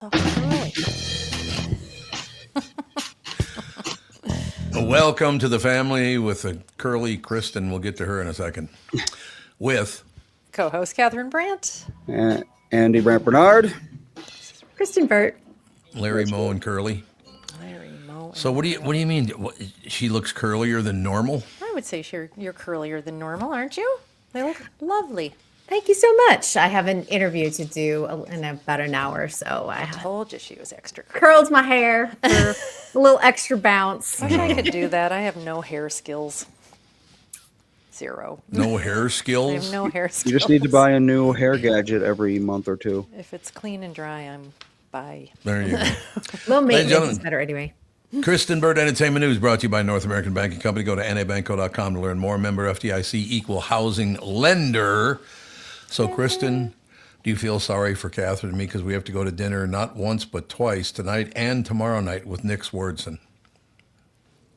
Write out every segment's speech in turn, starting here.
So curly. Welcome to the family with a curly Kristen. We'll get to her in a second. With Co-host Catherine Brandt. Andy Brant Bernard. Kristen Burt. Larry Moe and Curly. Larry Moe. So what do you mean? She looks curlier than normal? I would say you're curlier than normal, aren't you? They look lovely. Thank you so much. I have an interview to do in about an hour, so I Told you she was extra curly. curled my hair for a little extra bounce. I wish I could do that. I have no hair skills. Zero. No hair I skills? have no hair skills. You just need to buy a new hair gadget every month or two. If it's clean and dry, I'm bye. There you go. Low and maintenance is gentlemen. better anyway. Kristen Burt Entertainment News brought to you by North American Banking Company. Go to nabanco.com to learn more. Member FDIC, equal housing lender. So, Kristen, do you feel sorry for Catherine and me because we have to go to dinner not once but twice, tonight and tomorrow night, with Nick Swardson?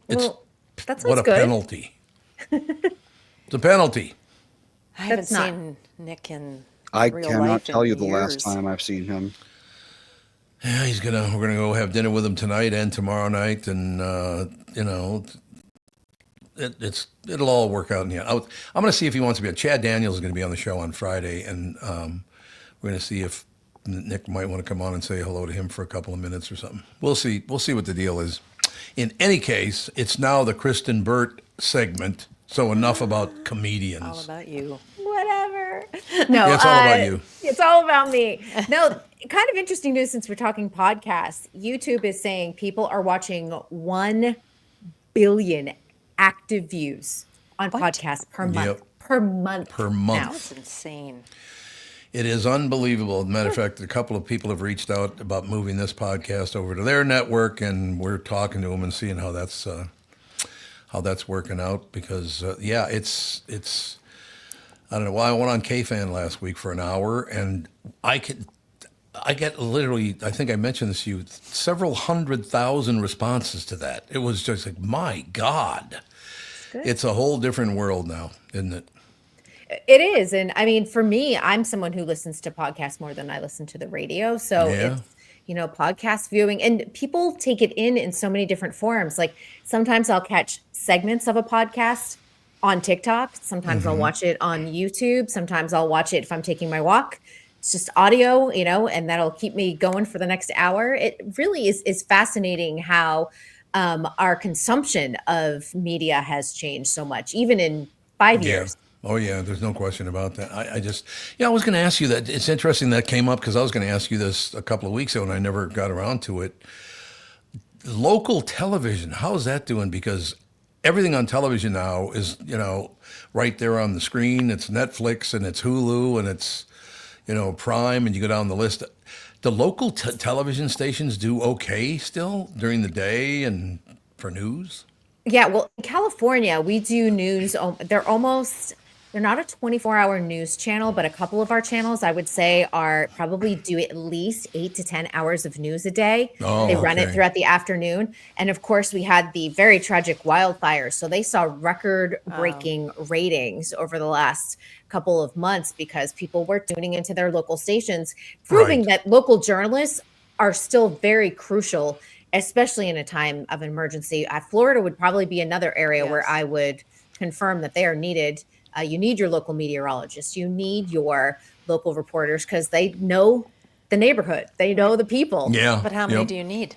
Well, that sounds What a good. penalty. It's a penalty. I haven't That's not- seen Nick in I real cannot life tell in you the last years. time I've seen him. Yeah, we're gonna go have dinner with him tonight and tomorrow night, and it'll all work out in the end. I'm gonna see if he wants to be on. Chad Daniels is gonna be on the show on Friday, and we're gonna see if Nick might want to come on and say hello to him for a couple of minutes or something. We'll see what the deal is. In any case, it's now the Kristen Burt segment. So enough about comedians. All about you. Whatever. No, Yeah, it's all about you. It's all about me. No, kind of interesting news since we're talking podcasts. YouTube is saying people are watching 1 billion active views on podcasts per month. Yep. Per month. Per month. now. That's insane. It is unbelievable. As a matter of fact, a couple of people have reached out about moving this podcast over to their network, and we're talking to them and seeing how that's working out. Because it's I don't know. Well, I went on KFan last week for an hour, and I get literally, I think I mentioned this to you, several 100,000 responses to that. It was just like, my God, it's a whole different world now, isn't it? It is. And I mean, for me, I'm someone who listens to podcasts more than I listen to the radio. So Yeah. it's, podcast viewing, and people take it in so many different forms. Like sometimes I'll catch segments of a podcast on TikTok. Sometimes I'll watch it on YouTube. Sometimes I'll watch it if I'm taking my walk. It's just audio, and that'll keep me going for the next hour. It really is fascinating how our consumption of media has changed so much, even in 5 years. Oh, yeah, there's no question about that. I was going to ask you that. It's interesting that came up because I was going to ask you this a couple of weeks ago and I never got around to it. Local television, how's that doing? Because everything on television now is, right there on the screen. It's Netflix and it's Hulu and it's, Prime, and you go down the list. The local television stations do okay still during the day and for news? Yeah, well, in California, we do news. They're not a 24-hour news channel, but a couple of our channels, I would say, are probably do at least 8 to 10 hours of news a day. Oh, they run it okay. throughout the afternoon. And of course, we had the very tragic wildfires. So they saw record-breaking ratings over the last couple of months because people were tuning into their local stations, proving Right. that local journalists are still very crucial, especially in a time of emergency. Florida would probably be another area where Yes. I would confirm that they are needed. You need your local meteorologists. You need your local reporters because they know the neighborhood. They know the people. Yeah. But how many Yep. do you need?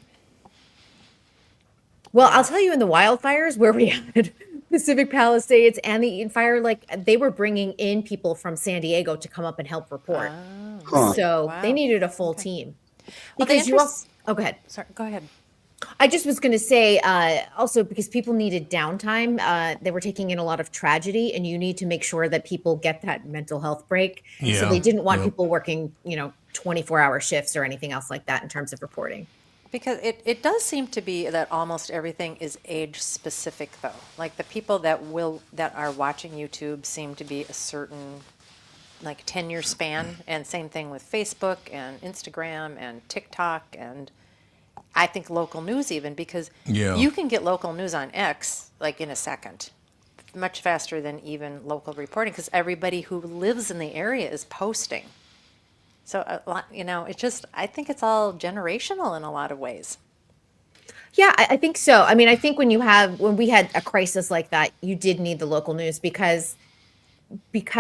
Well, I'll tell you, in the wildfires where we had Pacific Palisades and the Eaton fire, they were bringing in people from San Diego to come up and help report. Huh. So Wow. they needed a full team. Well, the Because you interest- also, go ahead. Sorry, go ahead. I just was going to say also because people needed downtime, they were taking in a lot of tragedy, and you need to make sure that people get that mental health break. Yeah, So they didn't want yeah. people working, 24-hour shifts or anything else like that in terms of reporting. Because it does seem to be that almost everything is age specific, though. Like the people that are watching YouTube seem to be a certain 10-year span, and same thing with Facebook and Instagram and TikTok, and I think local news even, because Yeah. you can get local news on X in a second, much faster than even local reporting, because everybody who lives in the area is posting. So, it's just, I think it's all generational in a lot of ways. Yeah, I think so. I mean, I think when we had a crisis like that, you did need the local news because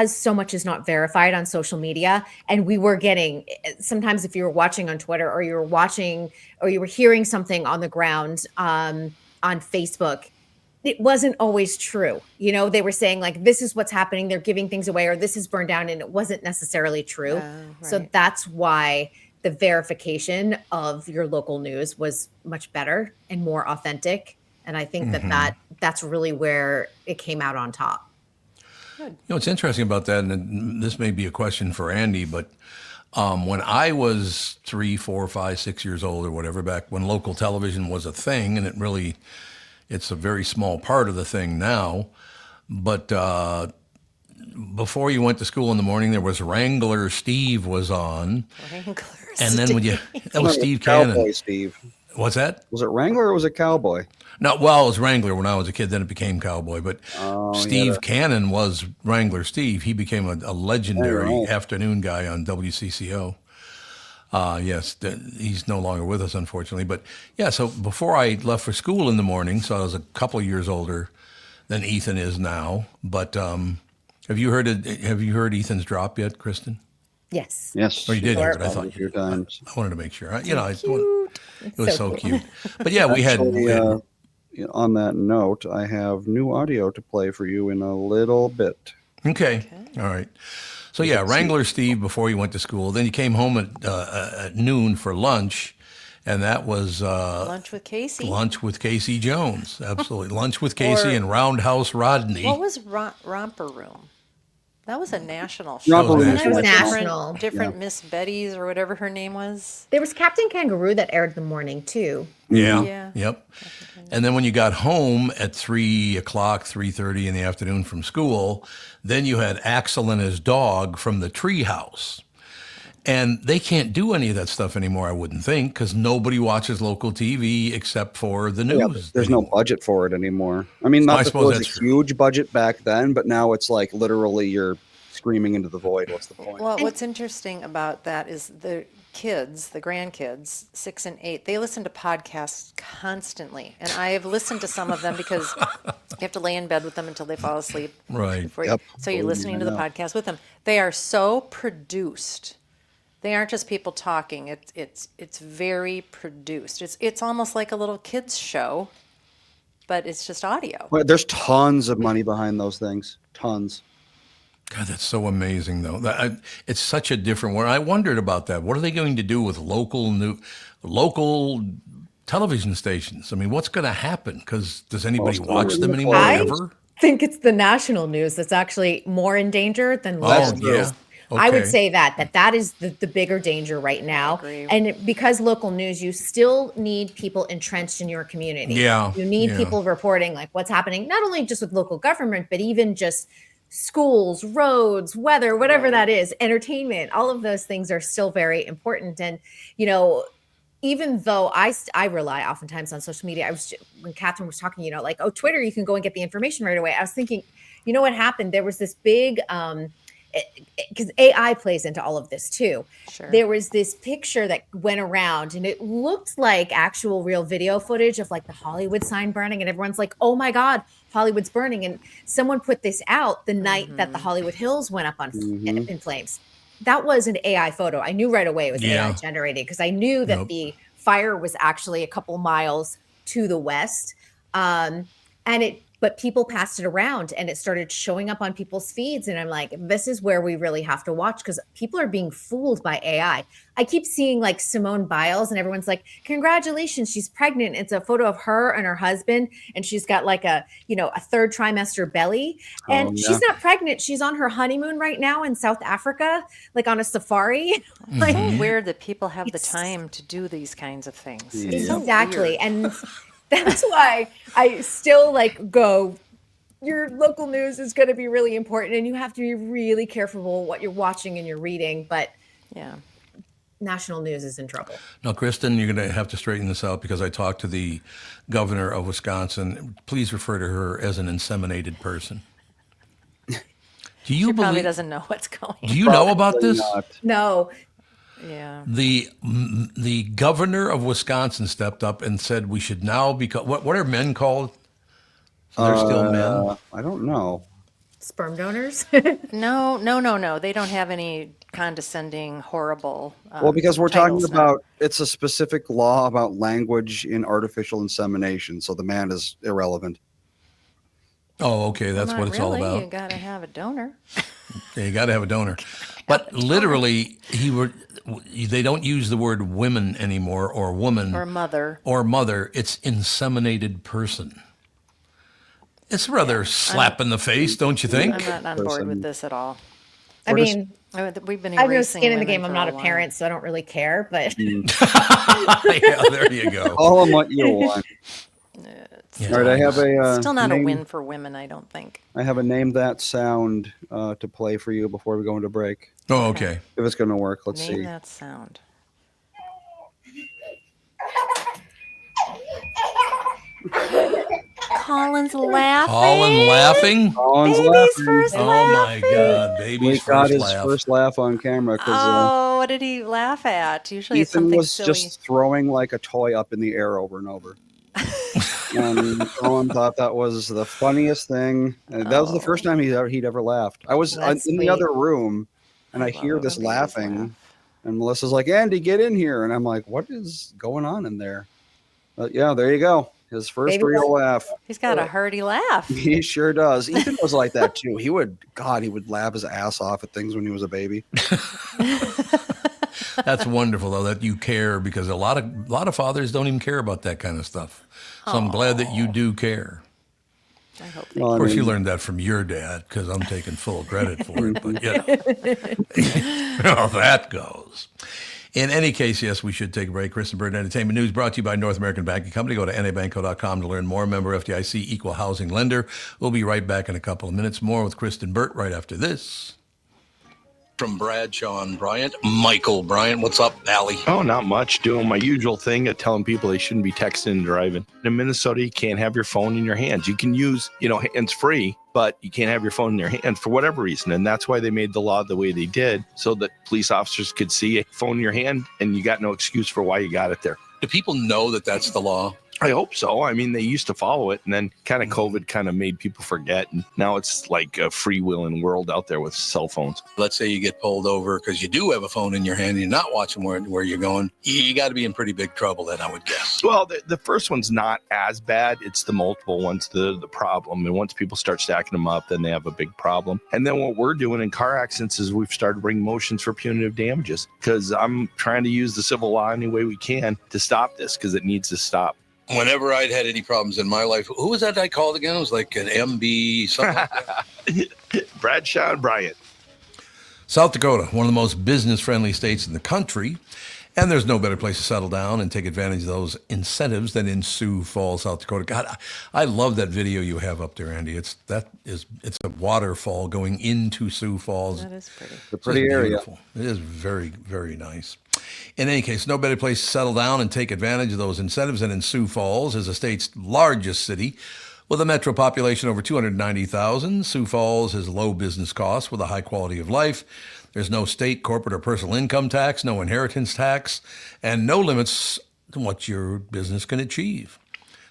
so much is not verified on social media, and we were getting, sometimes if you were watching on Twitter or you were hearing something on the ground on Facebook, it wasn't always true. They were saying like, this is what's happening, they're giving things away, or this is burned down, and it wasn't necessarily true. So Right. that's why the verification of your local news was much better and more authentic, and I think that's really where it came out on top. What's interesting about that, and this may be a question for Andy, but when I was 3, 4, 5, 6 years old or whatever, back when local television was a thing, and it's a very small part of the thing now, but before you went to school in the morning, there was Wrangler Steve was on, Wranglers. and then that was Steve Cowboy Cannon. Steve. What's that? Was it Wrangler or was it Cowboy? No, well, it was Wrangler when I was a kid. Then it became Cowboy. But Steve Cannon was Wrangler Steve. He became a legendary afternoon guy on WCCO. Yes, he's no longer with us, unfortunately. But yeah, so before I left for school in the morning, so I was a couple of years older than Ethan is now. But have you heard Ethan's drop yet, Kristen? Yes. Yes. Oh, you did hear it. I A thought few times. I wanted to make sure. It was so cute. But yeah, we had On that note, I have new audio to play for you in a little bit. Okay. All right. So yeah, Wrangler Steve before you went to school. Then you came home at noon for lunch, and that was Lunch with Casey. Lunch with Casey Jones. Absolutely, Lunch with Casey Or- and Roundhouse Rodney. What was Romper Room? That was a national show. Romper Room Wasn't was it with national. different Miss Betty's or whatever her name was? There was Captain Kangaroo that aired in the morning too. Yeah. Yeah. Yep. And then when you got home at 3:00, 3:30 in the afternoon from school, then you had Axel and his dog from the treehouse. And they can't do any of that stuff anymore, I wouldn't think, because nobody watches local TV except for the news. Yeah, but there's no budget for it anymore. I mean, not I that there suppose was a that's true. huge budget back then, but now it's like literally you're screaming into the void. What's the point? Well, what's interesting about that is the kids, the grandkids, 6 and 8, they listen to podcasts constantly. And I have listened to some of them because you have to lay in bed with them until they fall asleep. Right. before you- Yep. So you're Oh, listening to the yeah. podcast with them. They are so produced. They aren't just people talking. It's very produced. It's almost like a little kids show, but it's just audio. Well, there's tons of money behind those things. Tons. God, that's so amazing, though. It's such a different one. I wondered about that. What are they going to do with local television stations? I mean, what's going to happen? Because does anybody it's watch gonna them be anymore quiet. ever? Think it's the national news that's actually more in danger than local Oh, yeah. news. I would Okay. say that is the bigger danger right now. agree. And because local news, you still need people entrenched in your community. Yeah, You need yeah. people reporting like what's happening, not only just with local government, but even just schools, roads, weather, whatever that is, entertainment, all of those things are still very important. And, even though I rely oftentimes on social media, when Catherine was talking, like, oh, Twitter, you can go and get the information right away. I was thinking, what happened? There was this big, because AI plays into all of this too. Sure. There was this picture that went around and it looked like actual real video footage of like the Hollywood sign burning. And everyone's like, oh my God, Hollywood's burning. And someone put this out the night that the Hollywood Hills went up in flames. That was an AI photo. I knew right away it was Yeah. AI generated because I knew that Yep. the fire was actually a couple miles to the west. But people passed it around and it started showing up on people's feeds. And I'm like, this is where we really have to watch because people are being fooled by AI. I keep seeing like Simone Biles and everyone's like, congratulations, she's pregnant. It's a photo of her and her husband. And she's got like a third trimester belly. And Oh, yeah. she's not pregnant. She's on her honeymoon right now in South Africa, like on a safari. Like, So weird that people have the It's- time to do these kinds of things. Yeah. It's so exactly. weird. And that's why I still go, your local news is going to be really important and you have to be really careful what you're watching and you're reading, but Yeah. national news is in trouble. Now, Kristen, you're going to have to straighten this out because I talked to the governor of Wisconsin. Please refer to her as an inseminated person. Do you She probably believe? doesn't know what's going Do you know about Probably this? not. No, Yeah. The governor of Wisconsin stepped up and said we should now become what are men called? So they're still men. I don't know. Sperm donors. No. They don't have any condescending, horrible. Well, because we're talking titles now. about it's a specific law about language in artificial insemination, so the man is irrelevant. Oh, okay, that's Not what it's really. all You about. got to have a donor. Yeah, you got to have a donor. But literally, they don't use the word women anymore or woman Or mother. or mother. It's inseminated person. It's rather slap in the face, don't you think? I'm not on board with this at all. I mean, We've been I have no erasing skin in the women game. I'm for not a while. parent, so I don't really care. But Yeah, there you go. Call them what you want. Yeah. All right, I have a Still not a name, win for women, I don't think. I have a name that sound to play for you before we go into break. Oh, okay. If it's going to work, let's Name see. that sound. Colin's laughing. Colin laughing? Colin's Baby's laughing. first Oh laugh. my God, We baby's got first his laugh. first laugh on camera because Oh, what did he laugh at? Usually it's Ethan something was silly. just throwing like a toy up in the air over and over. And Colin thought that was the funniest thing. And that was the first time he'd ever laughed. I was That's in the sweet. other room, and I love hear it this when babies laughing, laugh. and Melissa's like, "Andy, get in here," and I'm like, "What is going on in there?" But yeah, there you go. His first Baby real laugh. He's got a hearty laugh. He sure does. Ethan was like that too. He would laugh his ass off at things when he was a baby. That's wonderful, though, that you care, because a lot of fathers don't even care about that kind of stuff. So I'm glad that you do care. I hope they Well, Of course, you mean, learned that from your dad, because I'm taking full credit for it. But how that goes. In any case, yes, we should take a break. Chris and Bird Entertainment News brought to you by North American Banking Company. Go to nabanco.com to learn more. Member FDIC, equal housing lender. We'll be right back in a couple of minutes. More with Kristen Burt right after this. From Bradshaw and Bryant, Michael Bryant. What's up, Allie? Oh, not much. Doing my usual thing of telling people they shouldn't be texting and driving. In Minnesota, you can't have your phone in your hands. You can use, hands-free, but you can't have your phone in your hand for whatever reason. And that's why they made the law the way they did, so that police officers could see a phone in your hand and you got no excuse for why you got it there. Do people know that that's the law? I hope so. I mean, they used to follow it, and then kind of COVID kind of made people forget. And now it's like a freewheeling world out there with cell phones. Let's say you get pulled over because you do have a phone in your hand and you're not watching where you're going. You got to be in pretty big trouble then, I would guess. Well, the first one's not as bad. It's the multiple ones, the problem. And once people start stacking them up, then they have a big problem. And then what we're doing in car accidents is we've started bringing motions for punitive damages, because I'm trying to use the civil law any way we can to stop this, because it needs to stop. Whenever I'd had any problems in my life, who was that I called again? It was like an MB, something like that. Bradshaw and Bryant. South Dakota, one of the most business-friendly states in the country, and there's no better place to settle down and take advantage of those incentives than in Sioux Falls, South Dakota. God, I love that video you have up there, Andy. It's a waterfall going into Sioux Falls. That is pretty. It's a pretty area. Beautiful. It is very, very nice. In any case, no better place to settle down and take advantage of those incentives than in Sioux Falls, as the state's largest city. With a metro population over 290,000, Sioux Falls has low business costs with a high quality of life. There's no state, corporate, or personal income tax, no inheritance tax, and no limits to what your business can achieve.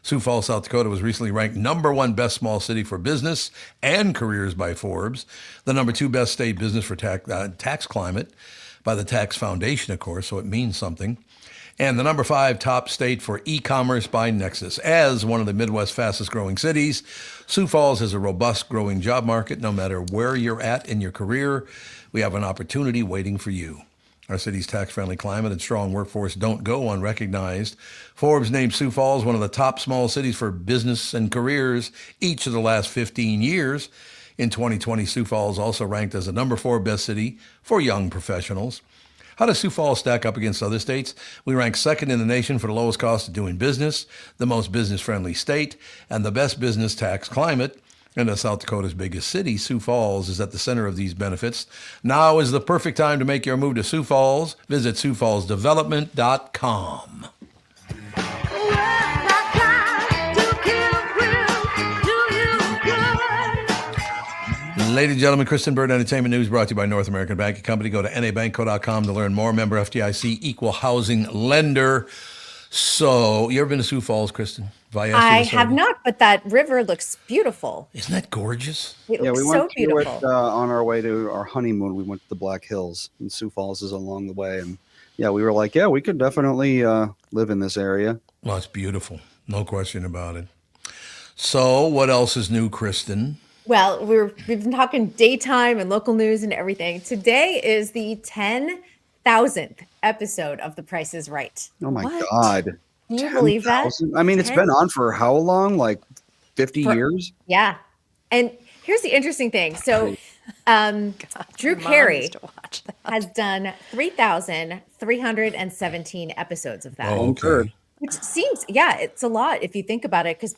Sioux Falls, South Dakota was recently ranked #1 best small city for business and careers by Forbes, the #2 best state business for tax climate by the Tax Foundation, of course, so it means something, and the #5 top state for e-commerce by Nexus. As one of the Midwest's fastest growing cities, Sioux Falls has a robust growing job market. No matter where you're at in your career, we have an opportunity waiting for you. Our city's tax-friendly climate and strong workforce don't go unrecognized. Forbes named Sioux Falls one of the top small cities for business and careers each of the last 15 years. In 2020, Sioux Falls also ranked as the #4 best city for young professionals. How does Sioux Falls stack up against other states? We rank second in the nation for the lowest cost of doing business, the most business-friendly state, and the best business tax climate. And as South Dakota's biggest city, Sioux Falls is at the center of these benefits. Now is the perfect time to make your move to Sioux Falls. Visit SiouxFallsDevelopment.com. Ladies and gentlemen, Kristen Bird Entertainment News brought to you by North American Banking Company. Go to nabankco.com to learn more. Member FDIC, equal housing lender. So, you ever been to Sioux Falls, Kristen? Via I have not, but that river looks beautiful. Isn't that gorgeous? It Yeah, looks we so went to beautiful. it on our way to our honeymoon. We went to the Black Hills, and Sioux Falls is along the way. And yeah, we were like, yeah, we could definitely live in this area. Well, it's beautiful. No question about it. So, what else is new, Kristen? Well, we've been talking daytime and local news and everything. Today is the 10,000th episode of The Price is Right. Oh my What? God. Can you believe that? 10,000? I mean, it's been on for how long? Like 50 years? Yeah. And here's the interesting thing. So Drew My mom Carey used to watch that. has done 3,317 episodes of that. Oh, okay. Which seems, yeah, it's a lot if you think about it, because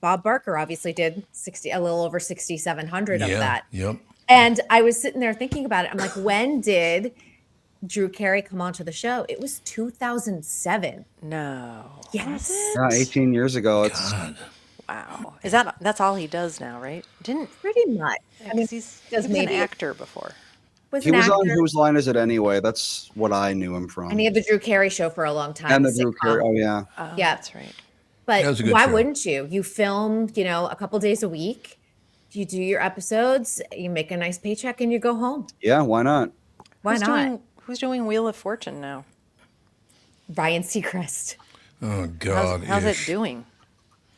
Bob Barker obviously did a little over 6,700 of that. Yep. And I was sitting there thinking about it. I'm like, when did Drew Carey come onto the show? It was 2007. No. Yes. Yeah, 18 years ago. It's God. Wow. That's all he does now, right? Pretty much. I mean, He does was an maybe- actor before. was he an was on actor, Whose Line Is It Anyway? That's what I knew him from. and he had the Drew Carey show for a long time. And the the Drew sitcom. Carey. Oh, yeah. Oh, Yeah. that's right. But That was a good why show. wouldn't you? You film, a couple days a week. You do your episodes. You make a nice paycheck, and you go home. Yeah, why not? Why not? Who's doing Wheel of Fortune now? Ryan Seacrest. Oh, God. How's it ish. doing?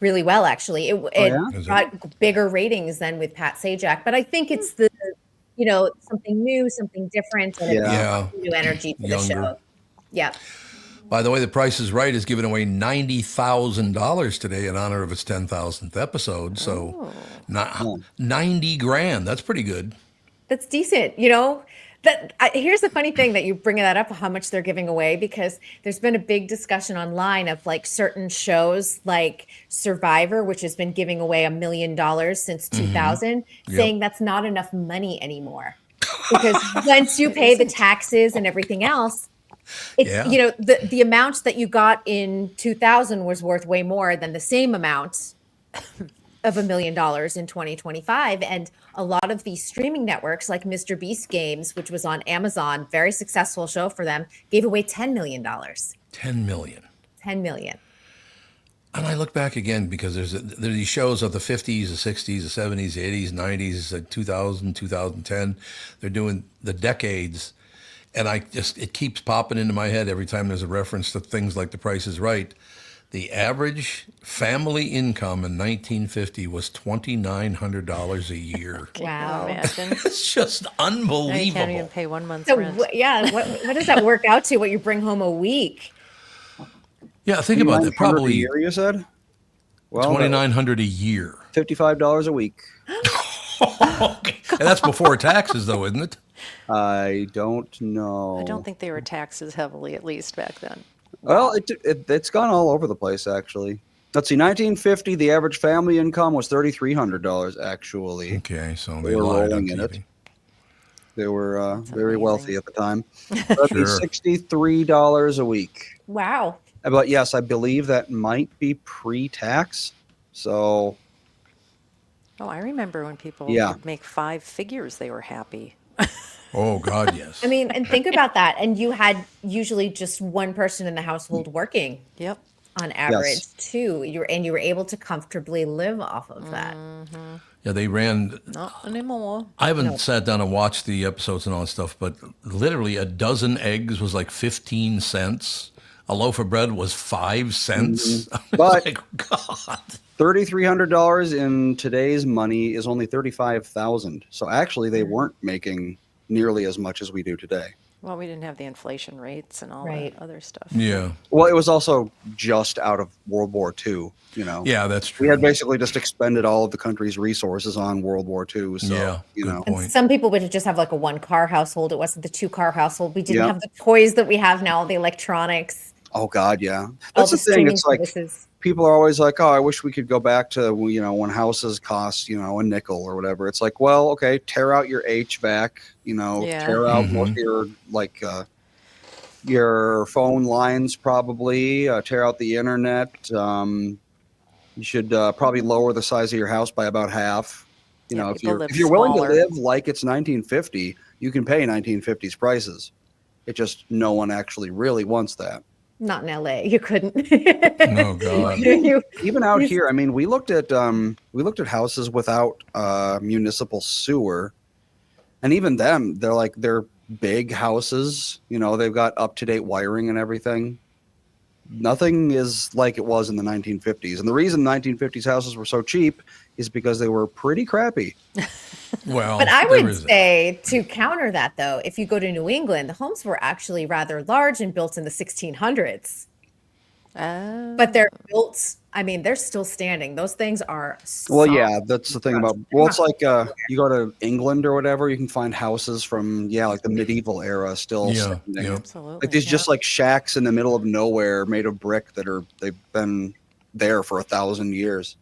Really well, actually. It yeah? Is it? got bigger ratings than with Pat Sajak, but I think it's something new, something different, and Yeah. new energy to the Younger. show. Yeah. By the way, The Price is Right is giving away $90,000 today in honor of its 10,000th episode. So, 90 grand. That's pretty good. That's decent. Here's the funny thing that you bring that up, how much they're giving away, because there's been a big discussion online of like certain shows like Survivor, which has been giving away $1 million since 2000, saying that's not enough money anymore. Because once you pay the taxes and everything else, it's, Yeah. the amount that you got in 2000 was worth way more than the same amount of $1 million in 2025. And a lot of these streaming networks like Mr. Beast Games, which was on Amazon, very successful show for them, gave away $10 million. $10 million. $10 million. And I look back again because there are these shows of the 50s, the 60s, the 70s, the 80s, 90s, 2000, 2010. They're doing the decades. And it keeps popping into my head every time there's a reference to things like The Price is Right. The average family income in 1950 was $2,900 a year. Wow. Can you imagine? It's just Now you can't even unbelievable. pay 1 month's So rent. what does that work out to? What you bring home a week? Yeah, think about that. $2,900 a Probably year, you said? Well, $2,900 a year. $55 a week. Okay. And that's before taxes, though, isn't it? I don't know. I don't think they were taxed as heavily, at least back then. Well, it's gone all over the place, actually. Let's see, 1950, the average family income was $3,300, actually. Okay, so They they were lied on rolling in TV. it. They were very amazing. wealthy at the time. That'd be Sure. $63 a week. Wow. But yes, I believe that might be pre-tax. So, Oh, I remember when people Yeah. would make 5 figures, they were happy. Oh, God, yes. I mean, and think about that. And you had usually just one person in the household working Yep. on average, too. You were able to comfortably live off of that. Yeah, they ran. Not anymore. I haven't sat down and watched the episodes and all that stuff, but literally a dozen eggs was like 15 cents. A loaf of bread was 5 cents. But- Like, God. $3,300 in today's money is only $35,000. So actually, they weren't making nearly as much as we do today. Well, we didn't have the inflation rates and all Right. that other stuff. Yeah. Well, it was also just out of World War II. Yeah, that's true. We had basically just expended all of the country's resources on World War II. So, Yeah, you good know, point. And some people would just have like a 1-car household. It wasn't the 2-car household. We didn't Yeah. have the toys that we have now, the electronics, oh God, yeah. all That's the the thing. streaming It's like services. people are always like, oh, I wish we could go back to, when houses cost, a nickel or whatever. It's like, well, okay, tear out your HVAC, Yeah. tear out most of your, your phone lines probably, tear out the internet. You should probably lower the size of your house by about half. You Yeah, know, people live if you're willing smaller. to live like it's 1950, you can pay 1950s prices. It just no one actually really wants that. Not in LA. You couldn't. Oh God. Even out here, I mean, we looked at houses without municipal sewer, and even them, they're big houses. You know, they've got up to date wiring and everything. Nothing is like it was in the 1950s, and the reason 1950s houses were so cheap is because they were pretty crappy. Well, But I there would is that. say to counter that, though, if you go to New England, the homes were actually rather large and built in the 1600s. But they're built, I mean, they're still standing. Those things are Well, solid. yeah, that's the thing about. Well, it's like you go to England or whatever, you can find houses from like the medieval era still Yeah, standing. yeah. Absolutely. Like these just like shacks in the middle of nowhere made of brick they've been there for 1,000 years.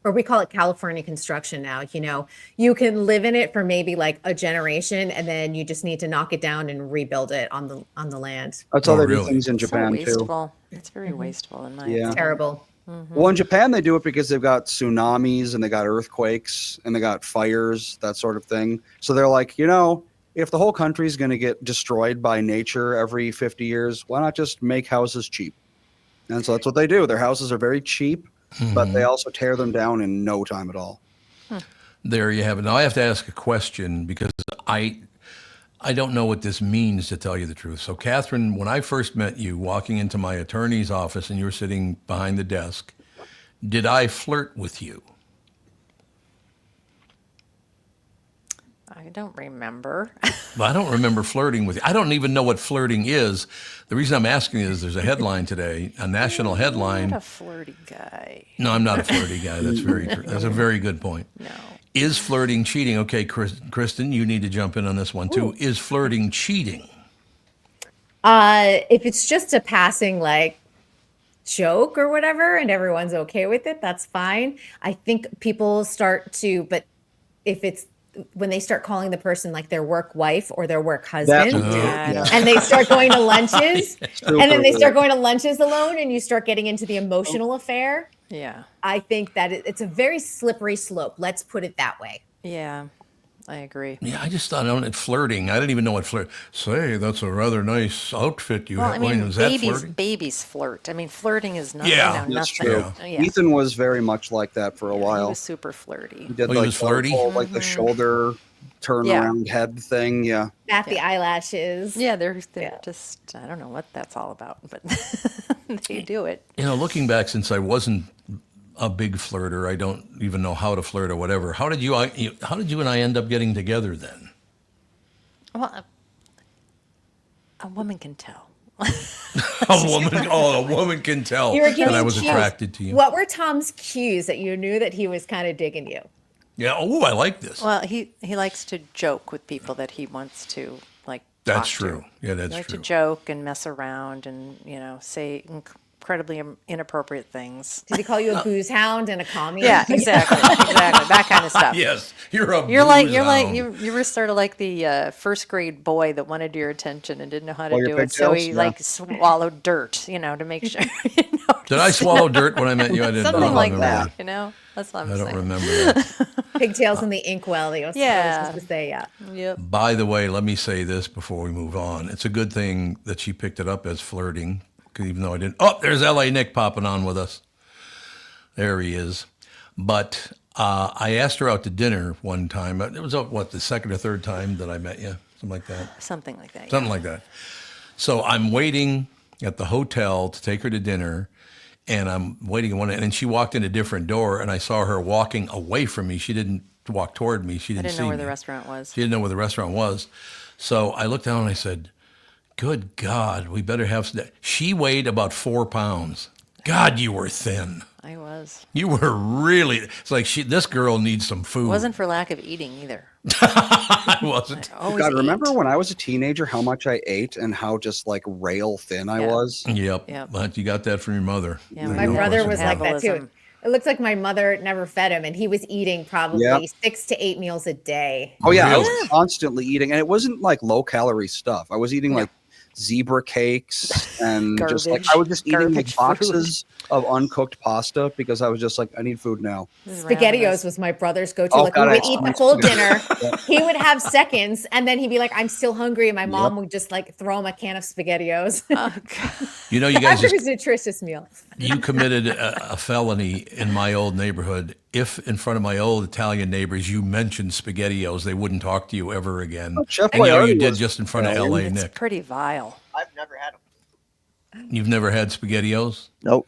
Or we call it California construction now. You know, you can live in it for maybe like a generation, and then you just need to knock it down and rebuild it on the land. That's how Oh, they do really? things in so Japan too. wasteful. It's very wasteful in my Yeah. opinion. Terrible. Well, in Japan they do it because they've got tsunamis and they got earthquakes and they got fires, that sort of thing. So they're like, if the whole country is going to get destroyed by nature every 50 years, why not just make houses cheap? And so that's what they do. Their houses are very cheap, but they also tear them down in no time at all. There you have it. Now I have to ask a question because I don't know what this means, to tell you the truth. So, Catherine, when I first met you walking into my attorney's office and you were sitting behind the desk, did I flirt with you? I don't remember. Well, I don't remember flirting with you. I don't even know what flirting is. The reason I'm asking is there's a headline today, a national Not headline. a flirty guy. No, I'm not a flirty guy. That's very true. That's a very good point. No. Is flirting cheating? Okay, Kristen, you need to jump in on this one too. Is flirting cheating? If it's just a passing like joke or whatever, and everyone's okay with it, that's fine. I think people start to, but if it's when they start calling the person like their work wife or their work husband, Yeah, and they start going to lunches, Super and then they start weird. going to lunches alone, and you start getting into the emotional affair. yeah, I think that it's a very slippery slope. Let's put it that way. yeah. I agree. Yeah, I just thought on it flirting. I didn't even know what flirt. Say, that's a rather nice outfit you Well, have. I mean, Is that babies flirting? flirt. I mean, flirting is not, Yeah, nothing. That's true. Yeah. Ethan was very much like that for a He while. was super flirty. He did Oh, he was flirty? like the shoulder turn Yeah. around head thing. Yeah. Bat the eyelashes. Yeah, they're Yeah. just, I don't know what that's all about, but they do it. Looking back, since I wasn't a big flirter, I don't even know how to flirt or whatever. How did you and I end up getting together then? Well, a woman can tell. A woman can tell You were that giving I was cues. attracted to you. What were Tom's cues that you knew that he was kind of digging you? Yeah. Oh, I like this. Well, he likes to joke with people that he wants to like. That's talk true. To. Yeah, that's He likes true. to joke and mess around and say incredibly inappropriate things. Did he call you a booze hound and a commie? Yeah, exactly, that kind of stuff. Yes, you're a You're like booze hound. you were sort of like the first grade boy that wanted your attention and didn't know how to Your do it, so he pigtails? like swallowed dirt, to make sure. Did I swallow dirt when I met you? I didn't. Something like remember that, That's what I'm I don't saying. remember that. Pigtails in the inkwell. They was Yeah. supposed to say, yeah. Yep. By the way, let me say this before we move on. It's a good thing that she picked it up as flirting, 'cause even though I didn't. Oh, there's L.A. Nick popping on with us. There he is. But I asked her out to dinner one time. It was, the second or third time that I met you? Something like that. Something like that. Something like that. So I'm waiting at the hotel to take her to dinner, and I'm waiting in one, and she walked in a different door, and I saw her walking away from me. She didn't walk toward me. She I didn't didn't see know where me. the restaurant was. She didn't know where the restaurant was. So I looked down and I said, good God, we better have some. She weighed about 4 pounds. God, you were thin. I was. You were really, it's like this girl needs some food. It wasn't for lack of eating either. I wasn't. I always God, remember ate. when I was a teenager, how much I ate and how just like rail thin I Yeah. was? Yep. Yep. But you got that from your mother. Yeah, There's My no brother question was about like it. that too. Metabolism. It looks like my mother never fed him, and he was eating probably Yep. 6 to 8 meals a day. Oh yeah, I Really? was constantly eating, and it wasn't like low calorie stuff. I was eating like zebra cakes and just like Garbage. I was just eating like Garbage boxes of uncooked pasta because I was just like, I need food now. This is SpaghettiOs ravenous. was my brother's go-to. Oh, Like God, we I would had eat so the many full spaghettios. dinner. He would have seconds, and then he'd be like, "I'm still hungry," and my mom would just like throw him a can of SpaghettiOs Oh, God. You know, you guys after just his nutritious meal. you committed a felony in my old neighborhood. If in front of my old Italian neighbors you mentioned SpaghettiOs, they wouldn't talk to you ever again. Chef And you Boyardee did was just in front of Italian. LA It's Nick. pretty vile. I've never had them. You've never had SpaghettiOs? Nope.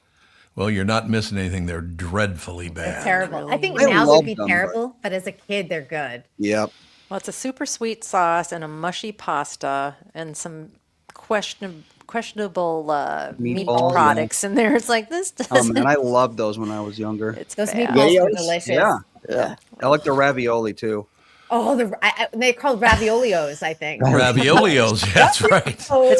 Well, you're not missing anything. They're dreadfully bad. Terrible. I think I now love they'd be them, but- terrible, but as a kid, they're good. Yep. Well, it's a super sweet sauce and a mushy pasta and some questionable meat Meatball, products in there. It's like this Oh doesn't. man, I loved those when I was younger. It's Those bad. meatballs were SpaghettiOs? delicious. Yeah. Yeah. I like the ravioli too. Oh, they're called raviolios, I think. Raviolios, yeah, that's right. Oh,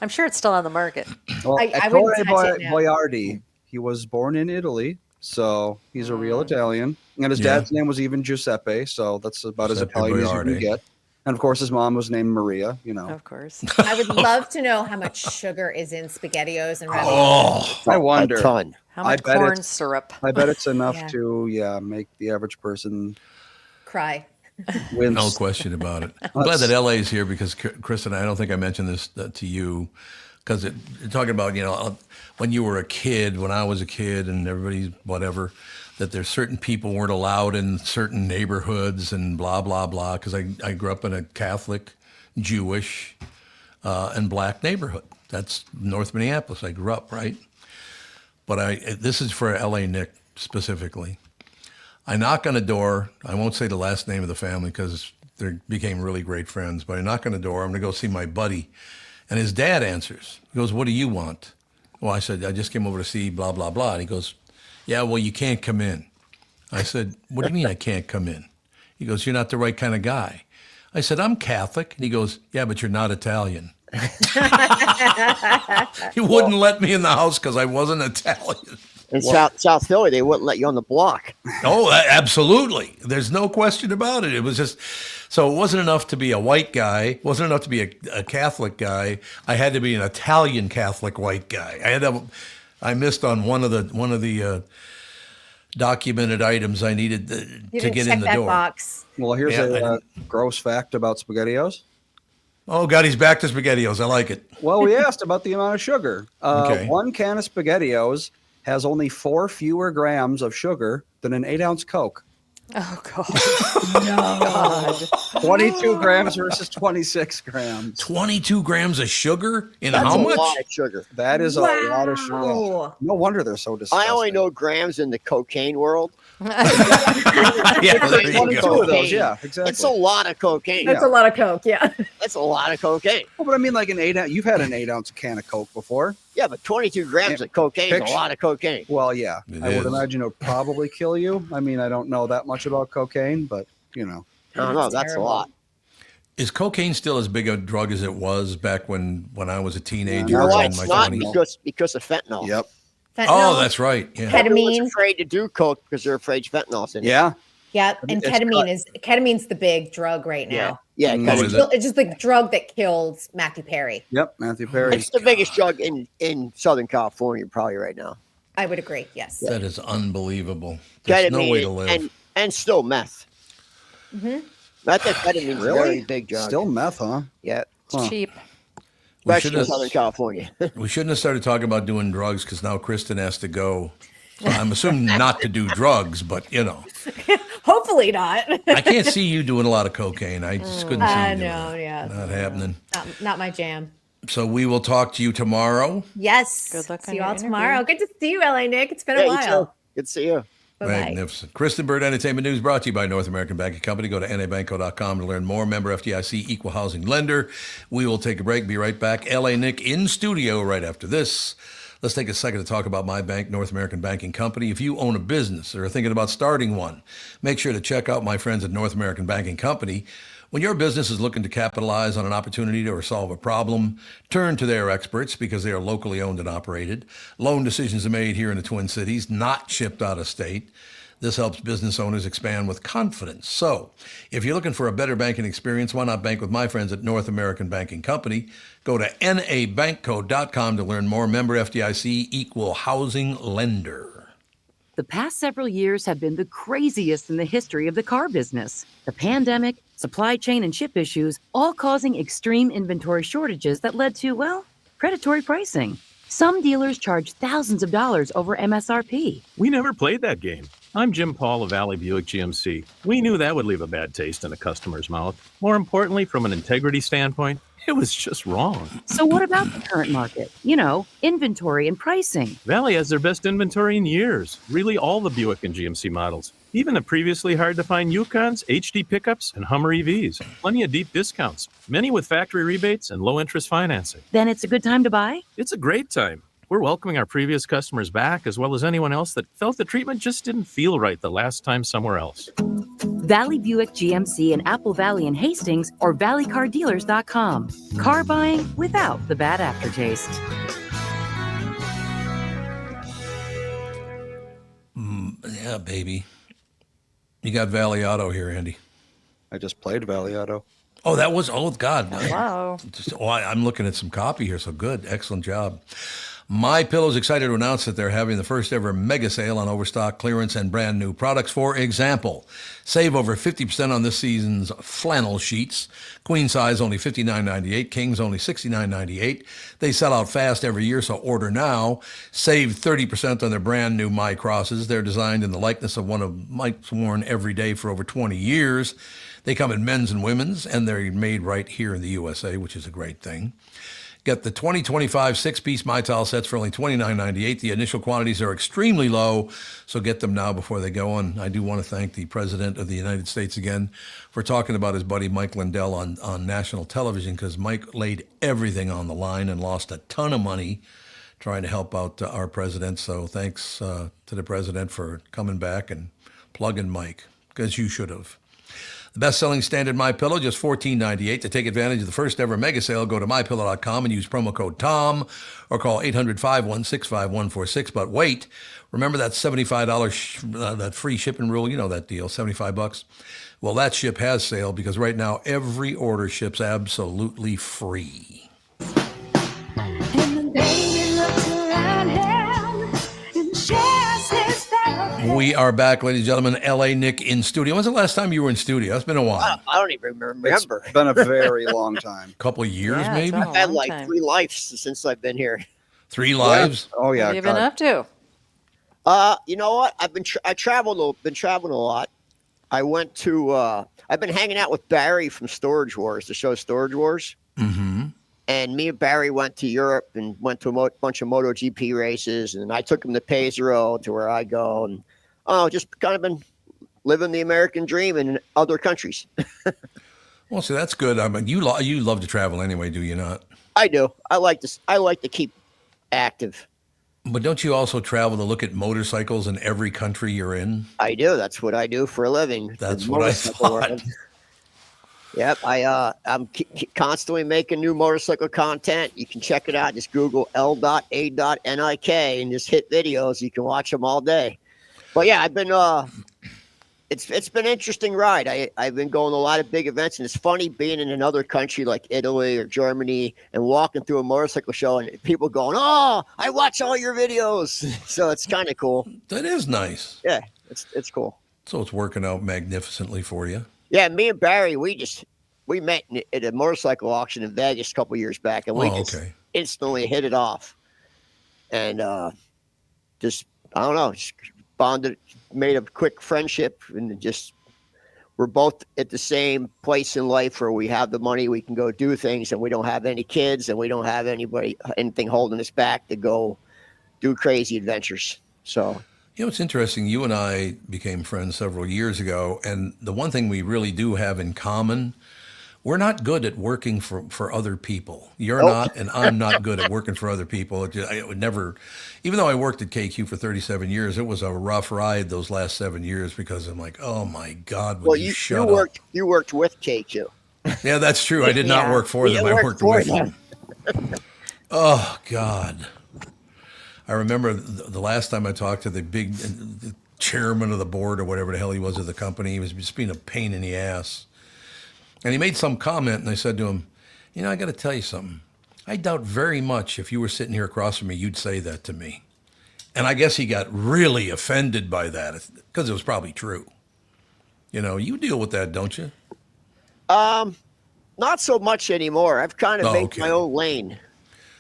I'm sure it's still on the market. Well, I wouldn't touch it now. Boyardee, he was born in Italy, so he's a real Italian. And his Yeah. dad's name was even Giuseppe, so that's about as Giuseppe Italian as you can Boyardee. get. And of course, his mom was named Maria. You know, Of course. I would love to know how much sugar is in SpaghettiOs and ravioli. Oh, I wonder. A ton. How I much bet corn it's- syrup? I bet it's enough Yeah. to make the average person Cry. wince. no question about it. I'm glad that LA is here because Chris and I don't think I mentioned this to you because you're talking about, when you were a kid, when I was a kid and everybody's whatever, that there's certain people weren't allowed in certain neighborhoods and blah, blah, blah. Because I grew up in a Catholic, Jewish, and black neighborhood. That's North Minneapolis. I grew up, right? But this is for LA Nick specifically. I knock on the door. I won't say the last name of the family because they became really great friends. But I knock on the door. I'm going to go see my buddy. And his dad answers. He goes, "What do you want?" Well, I said, "I just came over to see blah, blah, blah." And he goes, "Yeah, well, you can't come in." I said, "What do you mean I can't come in?" He goes, "You're not the right kind of guy." I said, "I'm Catholic." And he goes, "Yeah, but you're not Italian." He wouldn't let me in the house because I wasn't Italian. In South Philly, they wouldn't let you on the block. Oh, absolutely. There's no question about it. It was just, so it wasn't enough to be a white guy. It wasn't enough to be a Catholic guy. I had to be an Italian Catholic white guy. I missed on one of the documented items I needed You to didn't get check in the that door. box. Well, here's Yeah, a gross fact about SpaghettiOs. Oh, God, he's back to SpaghettiOs. I like it. Well, we asked about the amount of sugar. Okay. 1 can of SpaghettiOs has only 4 fewer grams of sugar than an 8-ounce Coke. Oh God. 22 grams versus 26 grams. 22 grams of sugar in That's how a much? lot of sugar. That is a lot of sugar. Wow. No wonder they're so disgusting. I only know grams in the cocaine world. Yeah, there you 22 go. of those, yeah, exactly. It's a lot of cocaine. That's a lot of Coke, yeah. That's a lot of cocaine. Well, but I mean, like an 8-ounce. You've had an 8-ounce can of Coke before. Yeah, but 22 grams of cocaine is Picture- a lot of cocaine. Well, yeah, It I would is. imagine it would probably kill you. I mean, I don't know that much about cocaine, but you know. I don't know. That's terrible. a lot. Is cocaine still as big a drug as it was back when I was a teenager No, You know or why in it's my not? 20s? Because of fentanyl. Yep. Oh, Fentanyl, that's right. Yeah. Everyone's ketamine. afraid to do coke because they're afraid fentanyl's in it. Yeah. Yeah, and It's ketamine's the big drug right now. Yeah. Mm. 'cause Oh, it's, is it? It's just the drug that killed Matthew Perry. Yep. Matthew Perry. it's the biggest drug in Southern California probably right now. I would agree. Yes. That is unbelievable. There's no way to live. And still meth. Methamphetamine is a very big drug. Still meth, huh? Yeah. Huh. Cheap. We Especially in shouldn't Southern California. we shouldn't have started talking about doing drugs because now Kristen has to go. I'm assuming not to do drugs, but Hopefully not. I can't see you doing a lot of cocaine. I just couldn't see you doing know, it. yeah. Not happening. Not my jam. So we will talk to you tomorrow. Yes. Good luck on See you your all interview. tomorrow. Good to see you, LA Nick. It's been Yeah, a you while. too. Good to see you. Bye-bye. Magnificent. Kristen Bird Entertainment News brought to you by North American Banking Company. Go to nabanco.com to learn more. Member FDIC, equal housing lender. We will take a break. Be right back. LA Nick in studio right after this. Let's take a second to talk about my bank, North American Banking Company. If you own a business or are thinking about starting one, make sure to check out my friends at North American Banking Company. When your business is looking to capitalize on an opportunity or solve a problem, turn to their experts because they are locally owned and operated. Loan decisions are made here in the Twin Cities, not shipped out of state. This helps business owners expand with confidence. So, if you're looking for a better banking experience, why not bank with my friends at North American Banking Company? Go to nabankco.com to learn more. Member FDIC, equal housing lender. The past several years have been the craziest in the history of the car business. The pandemic, supply chain and chip issues, all causing extreme inventory shortages that led to, well, predatory pricing. Some dealers charge thousands of dollars over MSRP. We never played that game. I'm Jim Paul of Valley Buick GMC. We knew that would leave a bad taste in a customer's mouth. More importantly, from an integrity standpoint, it was just wrong. So what about the current market? You know, inventory and pricing. Valley has their best inventory in years. Really all the Buick and GMC models. Even the previously hard-to-find Yukons, HD pickups, and Hummer EVs. Plenty of deep discounts. Many with factory rebates and low-interest financing. Then it's a good time to buy? It's a great time. We're welcoming our previous customers back, as well as anyone else that felt the treatment just didn't feel right the last time somewhere else. Valley Buick GMC in Apple Valley and Hastings or valleycardealers.com. Car buying without the bad aftertaste. Yeah, baby. You got Valley Auto here, Andy. I just played Valley Auto. Oh, that was, oh, God. Hello. I'm looking at some copy here, so good. Excellent job. My Pillow's excited to announce that they're having the first ever mega sale on overstock clearance and brand new products. For example, save over 50% on this season's flannel sheets. Queen size only $59.98, kings only $69.98. They sell out fast every year, so order now. Save 30% on their brand new My Crosses. They're designed in the likeness of one of Mike's worn every day for over 20 years. They come in men's and women's, and they're made right here in the USA, which is a great thing. Get the 2025 six-piece My Towel sets for only $29.98. The initial quantities are extremely low, so get them now before they go on. I do want to thank the President of the United States again for talking about his buddy Mike Lindell on national television, because Mike laid everything on the line and lost a ton of money trying to help out our president. So thanks to the President for coming back and plugging Mike, because you should have. The best-selling standard MyPillow, just $14.98. To take advantage of the first ever mega sale, go to MyPillow.com and use promo code TOM or call 800-516-5146. But wait, remember that $75 that free shipping rule? You know that deal, $75. Well, that ship has sale because right now every order ships absolutely free. We are back, ladies and gentlemen. L.A. Nick in studio. When's the last time you were in studio? It's been a while. I don't even remember. It's been a very long time. Couple of years, Yeah, maybe? it's I've had long like time. 3 lives since I've been here. 3 lives? Oh yeah. What have you been God. up to? You know what? Been traveling a lot. I went to. I've been hanging out with Barry from Storage Wars, the show Storage Wars. Mm-hmm. And me and Barry went to Europe and went to a bunch of MotoGP races, and I took him to Pesaro, to where I go, and just kind of been living the American dream in other countries. Well, see, that's good. I mean, you love to travel anyway, do you not? I do. I like to keep active. But don't you also travel to look at motorcycles in every country you're in? I do. That's what I do for a living. That's The what I motorcycle thought. world. Yep, I'm constantly making new motorcycle content. You can check it out. Just Google L.A.Nik and just hit videos. You can watch them all day. But yeah, I've been it's been an interesting ride. I've been going to a lot of big events, and it's funny being in another country like Italy or Germany and walking through a motorcycle show and people going, "Oh, I watch all your videos." So it's kind of cool. That is nice. Yeah, it's cool. So it's working out magnificently for you. Yeah, me and Barry, we met at a motorcycle auction in Vegas a couple years back, and we just instantly hit it off, and just I don't know, just bonded, made a quick friendship, and just we're both at the same place in life where we have the money, we can go do things, and we don't have any kids, and we don't have anything holding us back to go do crazy adventures. So. You know, it's interesting. You and I became friends several years ago, and the one thing we really do have in common, we're not good at working for other people. You're not, and I'm not good at working for other people. I would never, even though I worked at KQ for 37 years, it was a rough ride those last 7 years because I'm like, oh my God, would you shut up? You worked with KQ. Yeah, that's true. I did not work for them. I worked with them. Oh God. I remember the last time I talked to the big chairman of the board or whatever the hell he was of the company. He was just being a pain in the ass. And he made some comment, and I said to him, I got to tell you something. I doubt very much if you were sitting here across from me, you'd say that to me. And I guess he got really offended by that because it was probably true. You deal with that, don't you? Not so much anymore. I've kind of made my own lane.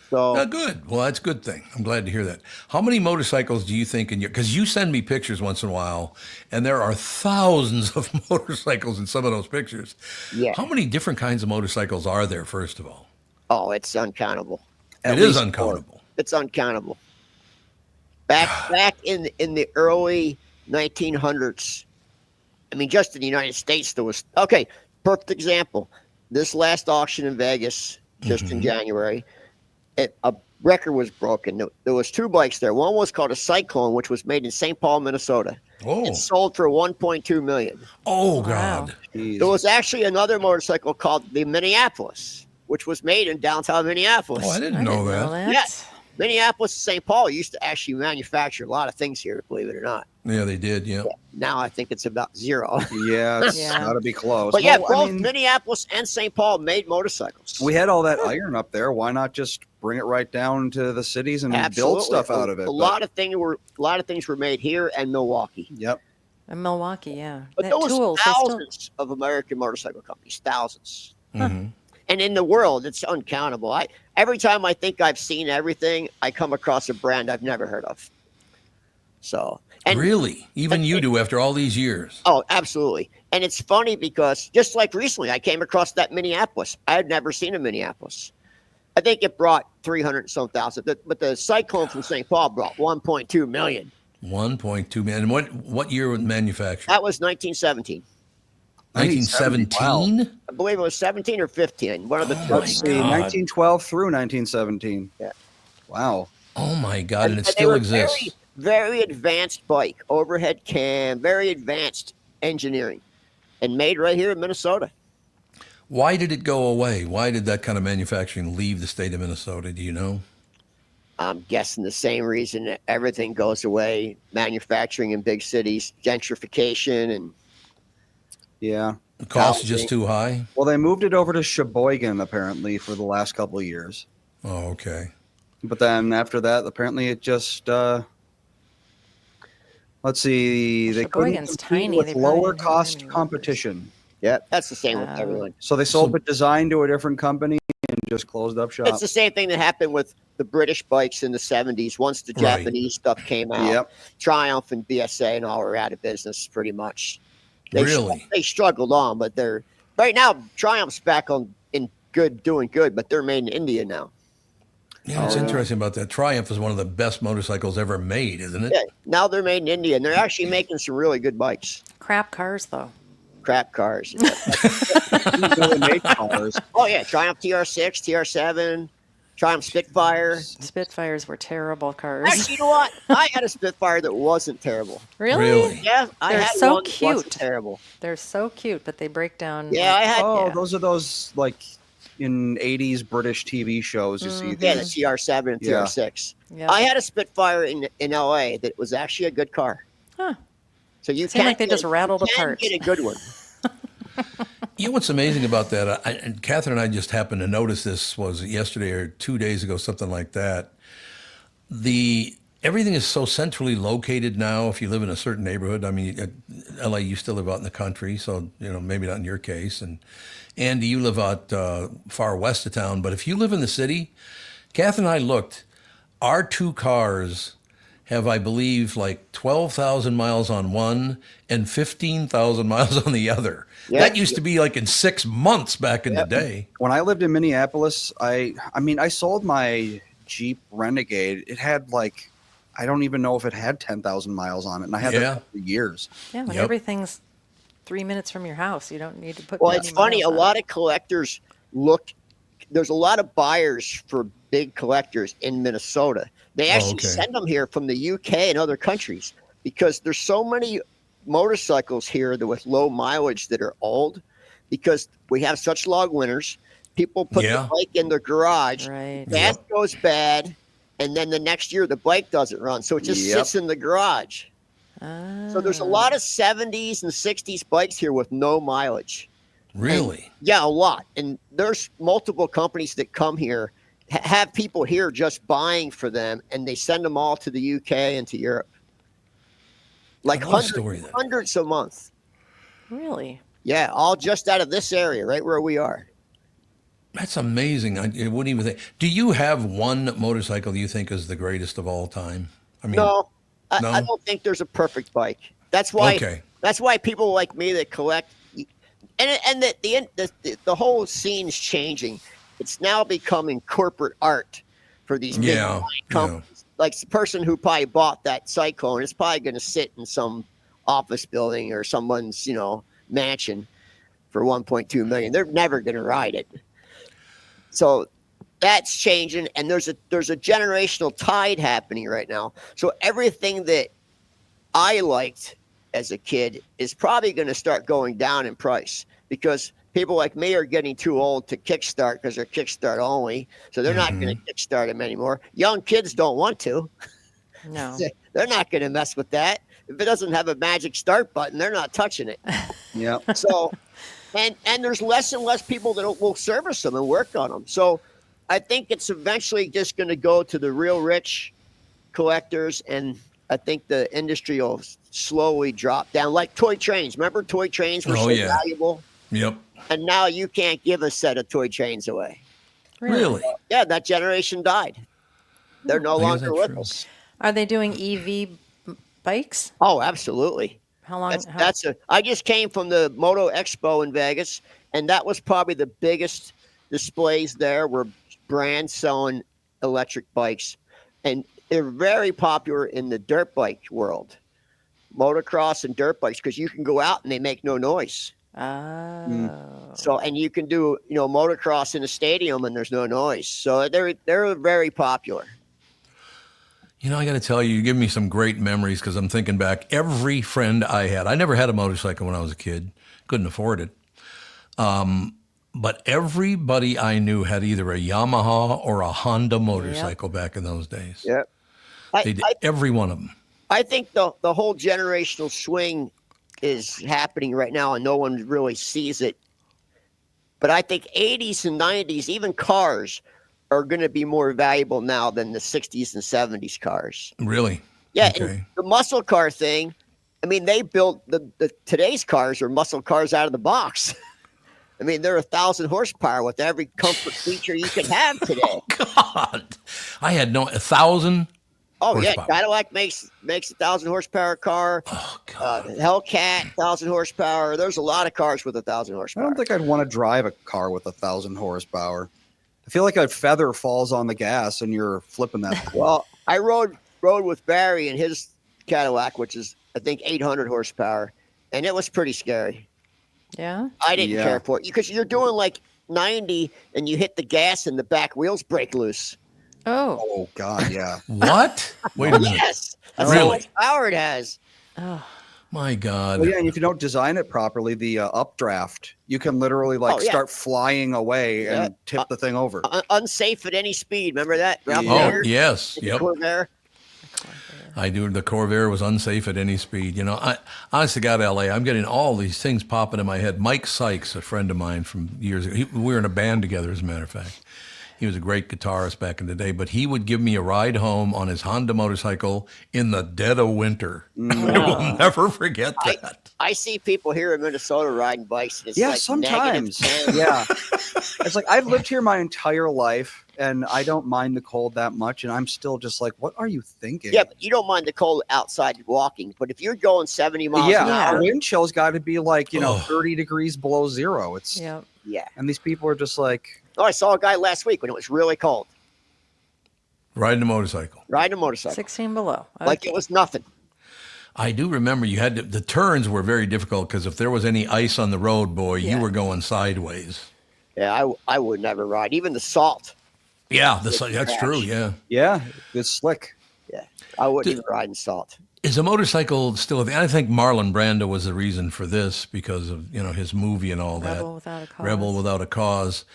So good. Well, that's a good thing. I'm glad to hear that. How many motorcycles do you think because you send me pictures once in a while, and there are thousands of motorcycles in some of those pictures. Yeah. How many different kinds of motorcycles are there, first of all? Oh, it's uncountable. It is uncountable. It's uncountable. Back in the early 1900s, I mean, just in the United States, there was perfect example. This last auction in Vegas, just in January, a record was broken. There was 2 bikes there. One was called a Cyclone, which was made in St. Paul, Minnesota. Oh. It sold for $1.2 million. Oh, God. Jeez. There was actually another motorcycle called the Minneapolis, which was made in downtown Minneapolis. Oh, I didn't know that. Yes. Minneapolis and St. Paul used to actually manufacture a lot of things here, believe it or not. Yeah, they did, yeah. Now I think it's about 0. Yeah, it's got to be close. But both Minneapolis and St. Paul made motorcycles. We had all that iron up there. Why not just bring it right down to the cities and build stuff out of it? A lot of things were made here and Milwaukee. Yep. In Milwaukee, yeah. But there was thousands of American motorcycle companies, thousands. Mm-hmm. And in the world, it's uncountable. Every time I think I've seen everything, I come across a brand I've never heard of. So, really? Even you do after all these years? Oh, absolutely. And it's funny because just like recently, I came across that Minneapolis. I had never seen a Minneapolis. I think it brought 300-some thousand, but the Cyclone from St. Paul brought 1.2 million. 1.2 million. What year was manufactured? That was 1917. 1917? Wow. I believe it was 17 or 15. One of the two. Let's see, 1912 through 1917. Yeah. Wow. Oh my God! And it they still were exists. Very advanced bike, overhead cam, very advanced engineering, and made right here in Minnesota. Why did it go away? Why did that kind of manufacturing leave the state of Minnesota? Do you know? I'm guessing the same reason that everything goes away. Manufacturing in big cities, gentrification, and yeah, the cost is just too high. Well, they moved it over to Sheboygan apparently for the last couple of years. Oh, okay. But then after that, apparently it just let's see, they couldn't compete tiny. with lower cost competition. Yeah, that's the same with everyone. So they sold the design to a different company and just closed up shop. It's the same thing that happened with the British bikes in the 70s. Once the Japanese stuff came out, Triumph and BSA and all were out of business pretty much. They struggled on, but they're right now. Triumph's back doing good, but they're made in India now. Yeah, it's interesting about that. Triumph is one of the best motorcycles ever made, isn't it? Yeah, now they're made in India, and they're actually making some really good bikes. Crap cars, though. Crap cars. They make cars. Oh yeah, Triumph TR6, TR7, Triumph Spitfire. Spitfires were terrible cars. Actually, you know what? I had a Spitfire that wasn't terrible. Really? Yeah, I They're had so one that cute. wasn't terrible. They're so cute, but they break down. Yeah, I had. Oh, those are those like in 80s British TV shows you see. Yeah, the TR7 and TR6. Yeah. I had a Spitfire in LA that was actually a good car. Huh. So you Seemed like they just rattled apart. Get a good one. You know what's amazing about that? And Catherine and I just happened to notice this, was it yesterday or 2 days ago, something like that. Everything is so centrally located now. If you live in a certain neighborhood, I mean, LA, you still live out in the country, so maybe not in your case. And Andy, you live out far west of town. But if you live in the city, Catherine and I looked. Our 2 cars have, I believe, like 12,000 miles on one and 15,000 miles on the other. Yep. That used to be like in 6 months back in the day. When I lived in Minneapolis, I sold my Jeep Renegade. It had like, I don't even know if it had 10,000 miles on it, and I had that for years. Yeah, when everything's 3 minutes from your house, you don't need to put. Well, it's funny. A lot of collectors there's a lot of buyers for big collectors in Minnesota. They actually send them here from the UK and other countries because there's so many motorcycles here that with low mileage that are old because we have such long winters. People put the bike in their garage. Right. Gas goes bad, and then the next year the bike doesn't run, so it just sits in the garage. So there's a lot of 70s and 60s bikes here with no mileage. Really? And, yeah, a lot. And there's multiple companies that come here, have people here just buying for them, and they send them all to the UK and to Europe. Like hundreds a month. Really? Yeah, all just out of this area, right where we are. That's amazing. I wouldn't even think. Do you have one motorcycle you think is the greatest of all time? I mean, no. I don't think there's a perfect bike. That's why. Okay. That's why people like me that collect, and the whole scene's changing. It's now becoming corporate art for these big companies. Yeah. Like the person who probably bought that Cyclone is probably going to sit in some office building or someone's mansion for $1.2 million. They're never going to ride it. So that's changing, and there's a generational tide happening right now. So everything that I liked as a kid is probably going to start going down in price because people like me are getting too old to kickstart because they're kickstart only. So they're not going to kickstart them anymore. Young kids don't want to. No. They're not going to mess with that. If it doesn't have a magic start button, they're not touching it. Yeah. So, and there's less and less people that will service them and work on them. So I think it's eventually just going to go to the real rich collectors, and I think the industry will slowly drop down, like toy trains. Remember, toy trains were valuable. Yep. And now you can't give a set of toy trains away. Really? Yeah, that generation died. They're no longer with us. Are they doing EV bikes? Oh, absolutely. How long? I just came from the Moto Expo in Vegas, and that was probably the biggest displays there were brands selling electric bikes. And they're very popular in the dirt bike world, motocross and dirt bikes, because you can go out and they make no noise. Oh. So, and you can do, motocross in a stadium and there's no noise. So they're very popular. I got to tell you, you give me some great memories because I'm thinking back. Every friend I had, I never had a motorcycle when I was a kid, couldn't afford it. But everybody I knew had either a Yamaha or a Honda motorcycle back in those days. Yeah. Every one of them. I think the whole generational swing is happening right now and no one really sees it. But I think 80s and 90s, even cars, are going to be more valuable now than the 60s and 70s cars. Really? Yeah. Okay. And the muscle car thing, I mean, they built the today's cars are muscle cars out of the box. I mean, they're 1,000 horsepower with every comfort feature you can have today. Oh, God. I had 1,000 Oh, horsepower. Yeah. Cadillac makes 1,000 horsepower car. Oh, God. Hellcat, 1,000 horsepower. There's a lot of cars with 1,000 horsepower. I don't think I'd want to drive a car with 1,000 horsepower. I feel like a feather falls on the gas and you're flipping that. Well, I rode with Barry in his Cadillac, which is, I think, 800 horsepower, and it was pretty scary. Yeah? I didn't care for it because you're doing like 90 and you hit the gas and the back wheels break loose. Oh God, yeah. What? Wait a minute. Yes. That's how much power it has. Oh. My God. Well, yeah, and if you don't design it properly, the updraft, you can literally start flying away and tip the thing over. Unsafe at any speed. Remember that? Oh, yes. Yep. Corvair. I do. The Corvair was unsafe at any speed. I honest to God, LA, I'm getting all these things popping in my head. Mike Sykes, a friend of mine from years ago, we were in a band together, as a matter of fact. He was a great guitarist back in the day, but he would give me a ride home on his Honda motorcycle in the dead of winter. I will never forget that. I see people here in Minnesota riding bikes. And it's sometimes. Yeah. It's like, I've lived here my entire life and I don't mind the cold that much. And I'm still just like, what are you thinking? Yeah, but you don't mind the cold outside walking. But if you're going 70 miles an hour. The wind chill's got to be like, 30 degrees below zero. It's Yeah. And these people are just like. Oh, I saw a guy last week when it was really cold. Riding a motorcycle. 16 below. Okay. Like it was nothing. I do remember you had the turns were very difficult because if there was any ice on the road, boy, you were going sideways. Yeah, I would never ride. Even the salt. Yeah, that's true, yeah. Yeah, it's slick. Yeah, I wouldn't even ride in salt. Is a motorcycle still a thing? I think Marlon Brando was the reason for this because of, his movie and all that. Rebel Without a Cause. Rebel Without a Cause.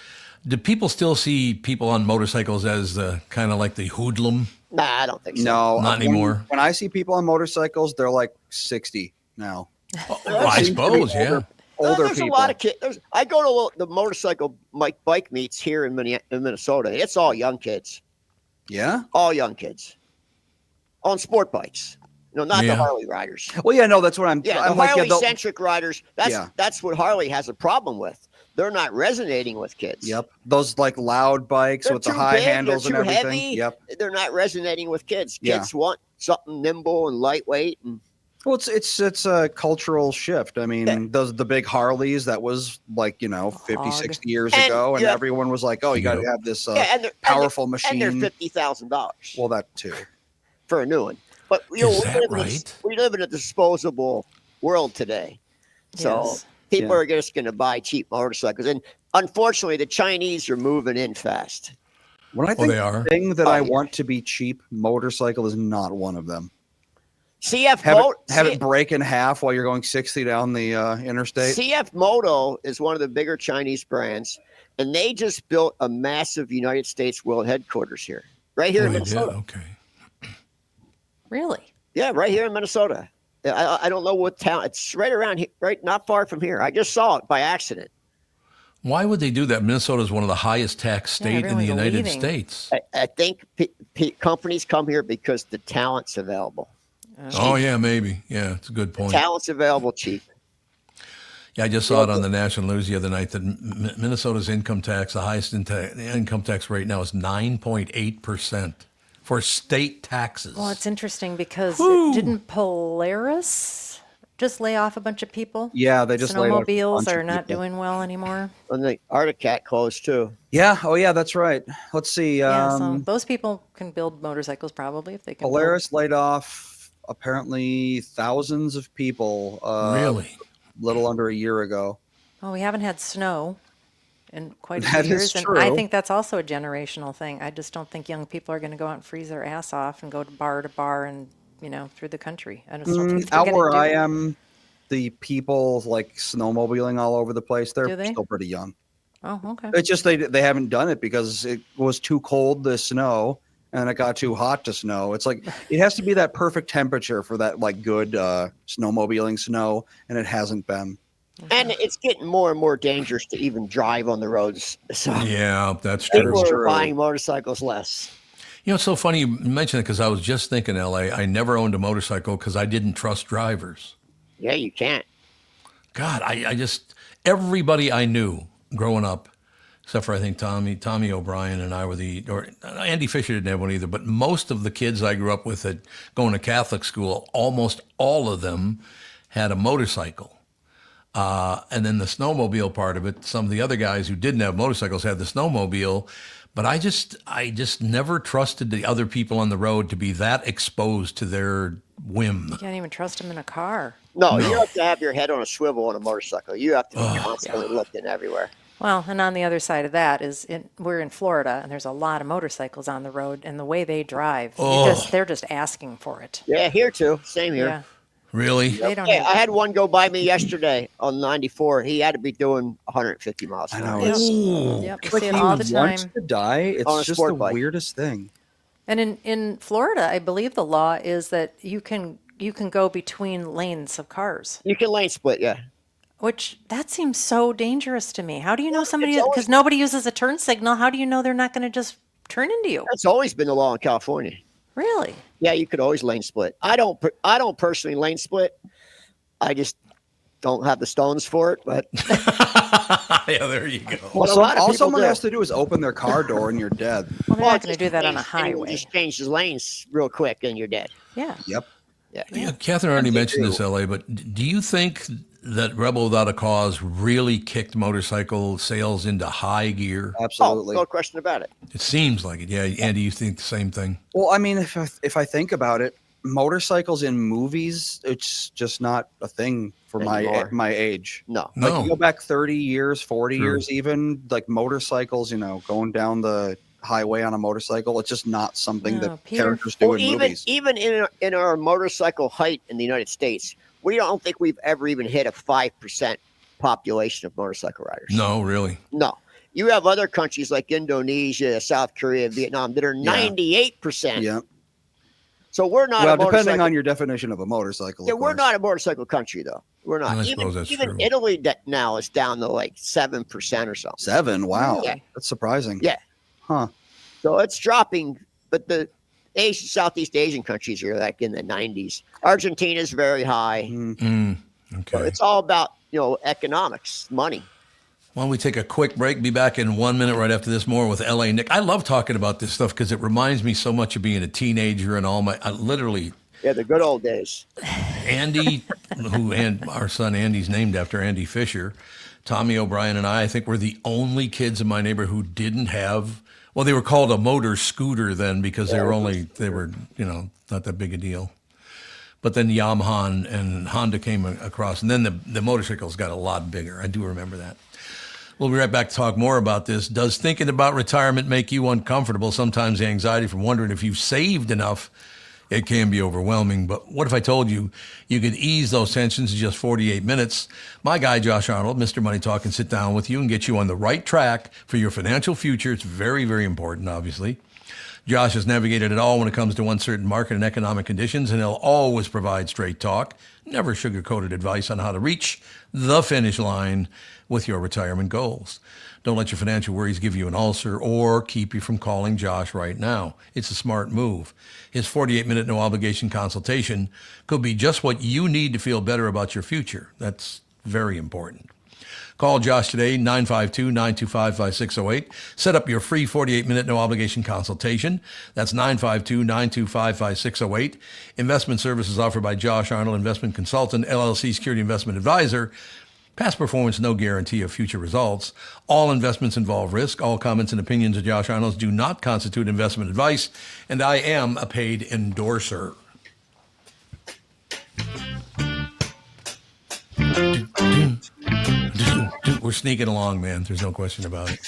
Do people still see people on motorcycles as the kind of like the hoodlum? Nah, I don't think so. No, Not anymore. When I see people on motorcycles, they're like 60 now. Oh, I suppose, yeah. Older there's people. a lot of kids. I go to the motorcycle bike meets here in Minnesota. It's all young kids. Yeah. All young kids on sport bikes. Not the Harley riders. Well, yeah, no, that's what I'm. Yeah, I'm the like, Harley-centric riders. That's what Harley has a problem with. They're not resonating with kids. Yep. Those like loud bikes with the high handles and everything. Heavy. Yep. They're not resonating with kids. Kids want something nimble and lightweight. And well, it's a cultural shift. I mean, the big Harleys, that was like, 50, 60 years ago. And everyone was like, oh, you got to have this powerful machine. And they're $50,000. Well, that too. For a new one. But we live in a disposable world today. So people are just going to buy cheap motorcycles. And unfortunately, the Chinese are moving in fast. When I think the thing that I want to be cheap, motorcycle is not one of them. Have it break in half while you're going 60 down the interstate. CF Moto is one of the bigger Chinese brands, and they just built a massive United States world headquarters here, right here in Minnesota. Okay. Really? Yeah, right here in Minnesota. I don't know what town. It's right around here, right, not far from here. I just saw it by accident. Why would they do that? Minnesota is one of the highest tax states in the United States. I think companies come here because the talent's available. Oh, yeah, maybe. Yeah, it's a good point. Talent's available cheap. Yeah, I just saw it on the national news the other night that Minnesota's income tax, the highest income tax rate now is 9.8% for state taxes. Well, it's interesting because didn't Polaris just lay off a bunch of people? Yeah, they just laid off a bunch Snowmobiles are of not people. doing well anymore. And the Arctic Cat closed too. Yeah. Oh, yeah, that's right. Let's see. So those people can build motorcycles probably if they can. Polaris laid off apparently thousands of people. Really? Little under a year ago. Oh, we haven't had snow in quite a That few is years. true. And I think that's also a generational thing. I just don't think young people are going to go out and freeze their ass off and go to bar and, through the country. I just don't think they're Out gonna where do I it. am, the people like snowmobiling all over the place, Do they're they? still pretty young. Oh, okay. It's just they haven't done it because it was too cold to snow and it got too hot to snow. It's like it has to be that perfect temperature for that like good snowmobiling snow, and it hasn't been. And it's getting more and more dangerous to even drive on the roads. So Yeah, that's true. people are buying motorcycles less. It's so funny you mention it because I was just thinking, L.A., I never owned a motorcycle because I didn't trust drivers. Yeah, you can't. God, I just, everybody I knew growing up, except for I think Tommy O'Brien and I were or Andy Fisher didn't have one either, but most of the kids I grew up with that going to Catholic school, almost all of them had a motorcycle. And then the snowmobile part of it, some of the other guys who didn't have motorcycles had the snowmobile, but I just never trusted the other people on the road to be that exposed to their whim. You can't even trust them in a car. No, you have to have your head on a swivel on a motorcycle. You have to be constantly looking everywhere. Well, and on the other side of that is we're in Florida, and there's a lot of motorcycles on the road, and the way they drive, they're just asking for it. Yeah, here too. Same here. Yeah. Really? They don't Yeah, have- I had one go by me yesterday on 94. He had to be doing 150 miles an hour. Yep. Ooh. Yep, we Like see it he all the wants time. to die. On a It's just sport the bike. weirdest thing. And in Florida, I believe the law is that you can go between lanes of cars, You can lane split, yeah. which that seems so dangerous to me. How do you know somebody, it's always- because nobody uses a turn signal, how do you know they're not going to just turn into you? That's always been the law in California. Really? Yeah, you could always lane split. I don't personally lane split. I just don't have the stones for it, but Yeah, there you go. Well, a lot of all people someone do. has to do is open their car door and you're dead. Well, they're not going just to do that on a change- anyone highway. Just change the lanes real quick and you're dead. Yeah. Yep. Yeah, Catherine already mentioned this, L.A., but do you think that Rebel Without a Cause really kicked motorcycle sales into high gear? Absolutely. Oh, no question about it. It seems like it. Yeah, Andy, you think the same thing? Well, I mean, if I think about it, motorcycles in movies, it's just not a thing for Anymore. my age. No. Like No. you go back 30 years, 40 True. years even, like motorcycles, going down the highway on a motorcycle, it's just not something No, that Peter. characters do Well, in even movies. in our motorcycle height in the United States, we don't think we've ever even hit a 5% population of motorcycle riders. No, really. No. you have other countries like Indonesia, South Korea, Vietnam that are 98%. Yeah. So we're not. Well, depending on your definition of a motorcycle. Yeah, we're not a motorcycle country though. We're not. Even Italy now is down to like 7% or something. 7? Wow. Yeah. That's surprising. Yeah. Huh. So it's dropping, but the Southeast Asian countries are like in the 90s. Argentina is very high. Okay. So it's all about, economics, money. Why don't we take a quick break? Be back in 1 minute right after this. More with L.A. Nick. I love talking about this stuff because it reminds me so much of being a teenager and all my literally. Yeah, the good old days. Andy, and our son Andy's named after Andy Fisher. Tommy O'Brien and I think we're the only kids in my neighborhood who didn't have. Well, they were called a motor scooter then because they were not that big a deal. But then Yamaha and Honda came across, and then the motorcycles got a lot bigger. I do remember that. We'll be right back to talk more about this. Does thinking about retirement make you uncomfortable? Sometimes the anxiety from wondering if you've saved enough, it can be overwhelming. But what if I told you you could ease those tensions in just 48 minutes? My guy, Josh Arnold, Mr. Money Talk, can sit down with you and get you on the right track for your financial future. It's very, very important, obviously. Josh has navigated it all when it comes to uncertain market and economic conditions, and he'll always provide straight talk, never sugar-coated advice on how to reach the finish line with your retirement goals. Don't let your financial worries give you an ulcer or keep you from calling Josh right now. It's a smart move. His 48-minute no-obligation consultation could be just what you need to feel better about your future. That's very important. Call Josh today, 952-925-5608. Set up your free 48-minute no-obligation consultation. That's 952-925-5608. Investment services offered by Josh Arnold, Investment Consultant, LLC Security Investment Advisor. Past performance, no guarantee of future results. All investments involve risk. All comments and opinions of Josh Arnold do not constitute investment advice, and I am a paid endorser. We're sneaking along, man. There's no question about it.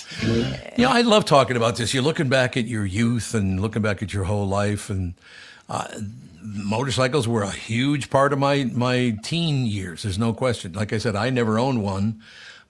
I love talking about this. You're looking back at your youth and looking back at your whole life, and motorcycles were a huge part of my teen years. There's no question. Like I said, I never owned one,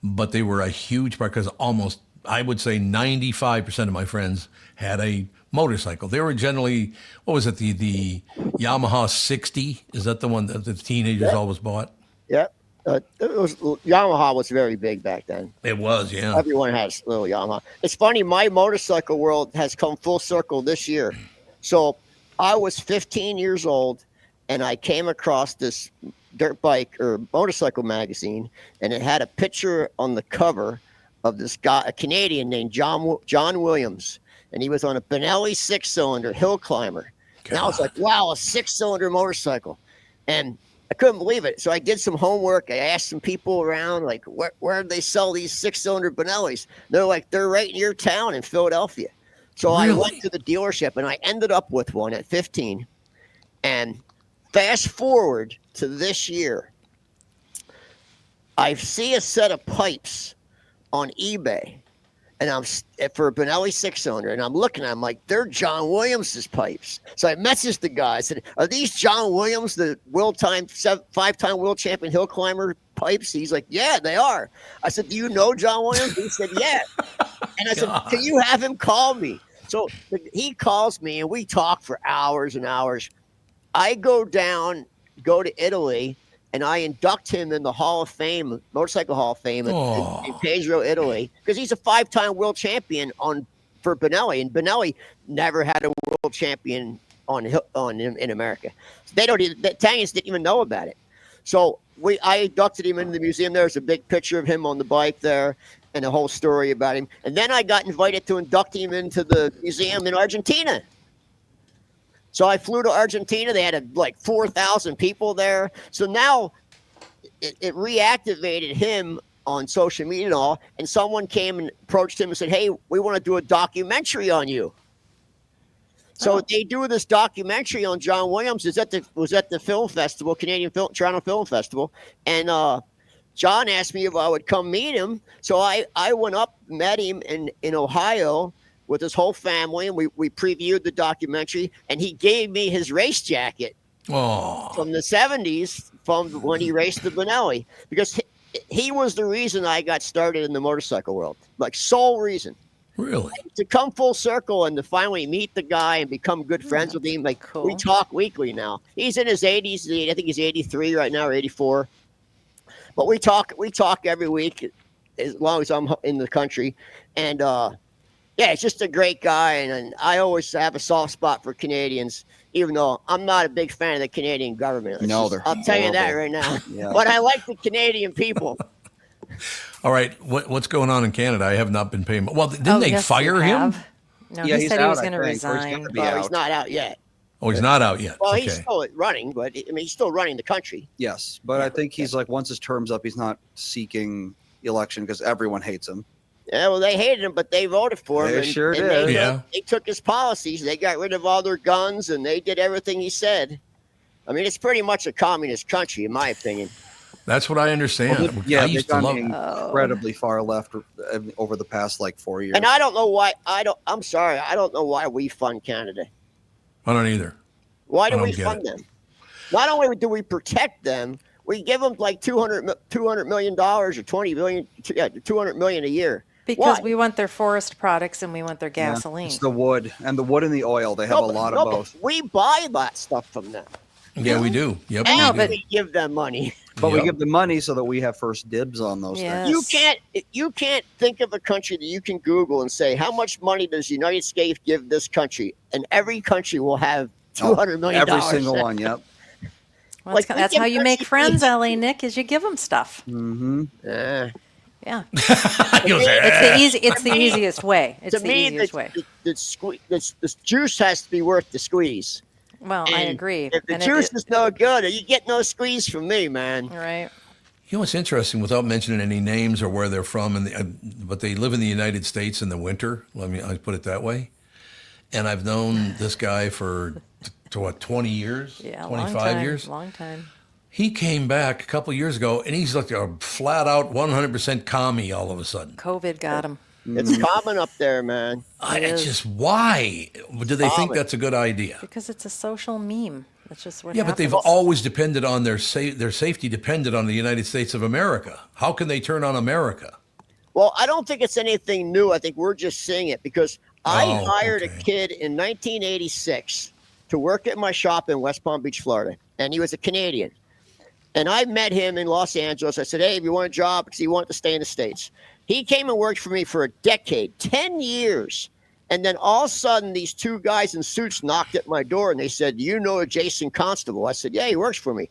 but they were a huge part because almost, I would say 95% of my friends had a motorcycle. They were generally, what was it, the Yamaha 60? Is that the one that the teenagers always bought? Yep. Yamaha was very big back then. It was, yeah. Everyone has little Yamaha. It's funny, my motorcycle world has come full circle this year. So I was 15 years old, and I came across this dirt bike or motorcycle magazine, and it had a picture on the cover of this guy, a Canadian named John Williams, and he was on a Benelli 6-cylinder hill climber. God. And I was like, wow, a 6-cylinder motorcycle. And I couldn't believe it. So I did some homework. I asked some people around, like, where do they sell these 6-cylinder Benellis? They're like, they're right in your town in Philadelphia. So really? I went to the dealership, and I ended up with one at 15. And fast forward to this year, I see a set of pipes on eBay, and I'm for a Benelli 6-cylinder, and I'm looking, I'm like, they're John Williams's pipes. So I messaged the guy. I said, are these John Williams, the 5-time world champion hill climber pipes? He's like, yeah, they are. I said, do you know John Williams? He said, yeah. And I said, can you have him call me? So he calls me, and we talk for hours and hours. I go to Italy, and I induct him in the Hall of Fame, Motorcycle Hall of Fame in Pesaro, Italy, because he's a 5-time world champion for Benelli, and Benelli never had a world champion in America. The Italians didn't even know about it. So I inducted him into the museum. There's a big picture of him on the bike there, and a whole story about him. And then I got invited to induct him into the museum in Argentina. So I flew to Argentina. They had like 4,000 people there. So now it reactivated him on social media and all. And someone came and approached him and said, hey, we want to do a documentary on you. So they do this documentary on John Williams. Was at the film festival, Toronto Film Festival. And John asked me if I would come meet him. So I went up, met him in Ohio with his whole family, and we previewed the documentary, and he gave me his race jacket from the 70s, from when he raced the Benelli, because he was the reason I got started in the motorcycle world, like sole reason. Really? To come full circle and to finally meet the guy and become good friends with him. Like Cool. we talk weekly now. He's in his 80s. I think he's 83 right now or 84. But we talk every week as long as I'm in the country. And yeah, it's just a great guy. And I always have a soft spot for Canadians, even though I'm not a big fan of the Canadian government. I'll tell you that right now. Yeah. But I like the Canadian people. All right, what's going on in Canada? I have not been paying. Well, didn't they yes, fire you him? have. No, Yeah, he he's said he was out, I going to think, or he's resign. gonna be Well, out. he's not out yet. Oh, he's not out yet. Well, Okay. he's still running, but I mean, he's still running the country. Yes, but I think he's like, once his term's up, he's not seeking election because everyone hates him. Yeah, well, they hated him, but they voted for him. They sure did. They took his policies. They got rid of all their guns, and they did everything he said. I mean, it's pretty much a communist country, in my opinion. That's what I understand. Yeah, I they've used to gone love. incredibly far left over the past like 4 years. And I don't know why. I'm sorry. I don't know why we fund Canada. I don't either. Why do I we don't get fund it. them? Not only do we protect them, we give them like $200 million or $200 million a year. Because Why? we want their forest products and we want their Yeah, gasoline. it's the wood and the oil. They have a lot of both. We buy that stuff from them. Yeah, we do. Yep. And know, we but- do. we give them money. But we Yep. give the money so that we have first dibs on those Yes. things. You can't think of a country that you can Google and say how much money does the United States give this country, and every country will have $200 million. Every single one. Yep. Well, like, that's we how give you make countries- friends, LA Nick, is you give them stuff. Mm-hmm. Yeah. You'll say, It's the easiest way. It's To the me, easiest way. the juice has to be worth the squeeze. Well, I And agree. If the And juice is no good, you get no squeeze from me, man. right. You know what's interesting, without mentioning any names or where they're from, but they live in the United States in the winter. I put it that way. And I've known this guy for 20 years, Yeah, 25 long time, years. Long time. He came back a couple of years ago, and he's like a flat out 100% commie all of a sudden. COVID got him. It's common up there, man. It's just why do they think that's a good idea? Because it's a social meme. That's just what Yeah, but happens. they've always depended on their safety depended on the United States of America. How can they turn on America? Well, I don't think it's anything new. I think we're just seeing it because I Oh, hired okay. a kid in 1986 to work at my shop in West Palm Beach, Florida, and he was a Canadian. And I met him in Los Angeles. I said, hey, if you want a job, because he wanted to stay in the States. He came and worked for me for a decade, 10 years. And then all of a sudden, these two guys in suits knocked at my door and they said, you know Jason Constable? I said, yeah, he works for me.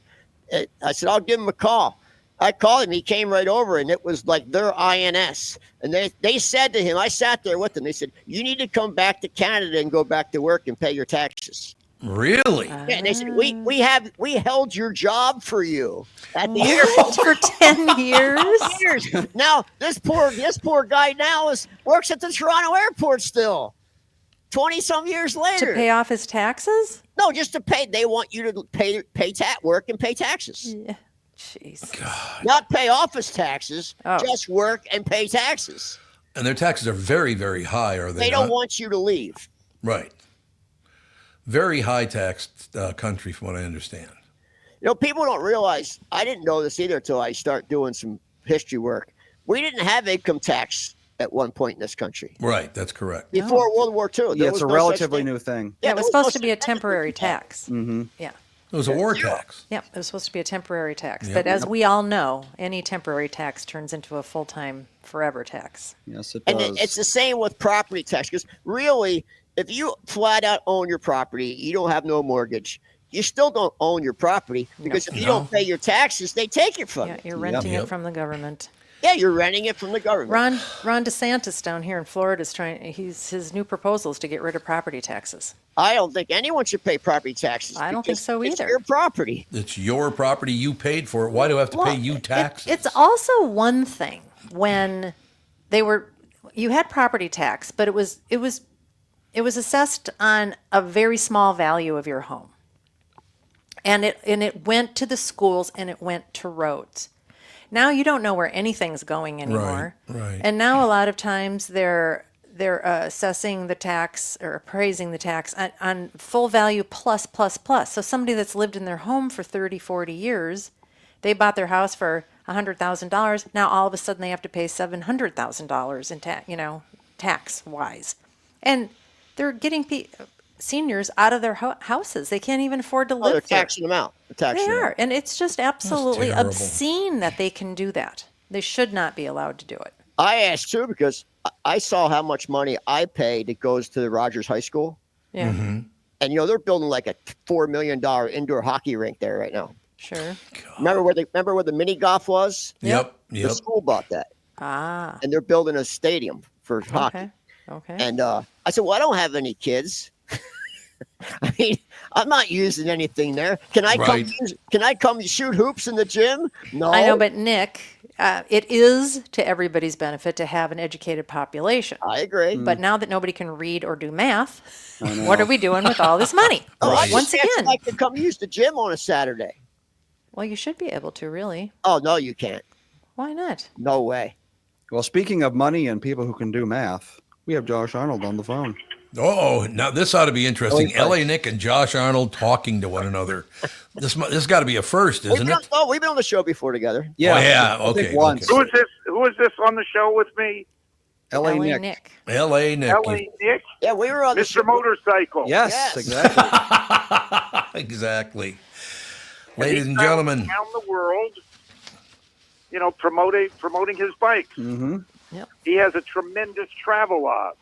I said, I'll give him a call. I called him. He came right over, and it was like their INS. And they said to him, I sat there with them. They said, you need to come back to Canada and go back to work and pay your taxes. Really? Yeah, and they said, we held your job for you at the What? For 10 years? years. Now this poor guy now works at the Toronto airport still. 20-some years later. To pay off his taxes? No, just to pay. They want you to work and pay taxes. Yeah. Jeez. Not pay off his taxes, Oh. just work and pay taxes. And their taxes are very, very high, are they They don't not? want you to leave. Right. Very high taxed country, from what I understand. You know, people don't realize, I didn't know this either until I start doing some history work. We didn't have income tax at one point in this country. Right, that's correct. Before World War II. Yeah, there it's was a no such relatively thing. new thing. Yeah, it was there supposed no to be a such thing as temporary income tax. Mm-hmm. Yeah. It was a war tax. Yeah, it was supposed to be a temporary tax. Yep. But as we all know, any temporary tax turns into a full-time, forever tax. Yes, it And does. it's the same with property tax. Because really, if you flat out own your property, you don't have no mortgage. You still don't own your property because if you don't pay your taxes, they take it from Yeah, you. you're renting Yep. it from the government. Yeah, you're renting it from the government. Ron DeSantis down here in Florida is his new proposal is to get rid of property taxes. I don't think anyone should pay property taxes. I don't think because so it's either. your property. It's your property. You paid for it. Why do I have to pay you taxes? It's also one thing when you had property tax, but it was assessed on a very small value of your home. And it went to the schools and it went to roads. Now you don't know where anything's going anymore. Right. And now a lot of times they're assessing the tax or appraising the tax on full value plus, plus, plus. So somebody that's lived in their home for 30, 40 years, they bought their house for $100,000. Now all of a sudden they have to pay $700,000 in tax wise, and they're getting seniors out of their houses. They can't even afford to live they're there. taxing them out. They are, and it's just absolutely terrible. obscene that they can do that. They should not be allowed to do it. I asked too because I saw how much money I pay that goes to the Rogers High School. Yeah, And they're building like a $4 million indoor hockey rink there right now. sure. Remember where the mini golf was? Yep. The school bought that, Ah, and they're building a stadium for hockey. okay. And I said, well, I don't have any kids. I mean, I'm not using anything there. Can I come shoot hoops in the gym? No. I know, but Nick, it is to everybody's benefit to have an educated population. I agree. But now that nobody can read or do math, what are we doing with all this money? Once again, I can come use the gym on a Saturday. well, you should be able to, really. Oh, no, you can't. Why not? No way. Well, speaking of money and people who can do math, we have Josh Arnold on the phone. Oh, now this ought to be interesting. L.A. Nick and Josh Arnold talking to one another. This got to be a first, isn't it? We've been on the show before together. Yeah. Oh, yeah. I think Okay. once. Who is this on the show with me? L.A. LA Nick. L.A. Nick. L.A. Nick? Yeah, we were on the show. Mr. Motorcycle. Yes, Yes. exactly. Exactly. Ladies and He's gentlemen. around the world, promoting his bikes. Mm-hmm. He has a tremendous travel log.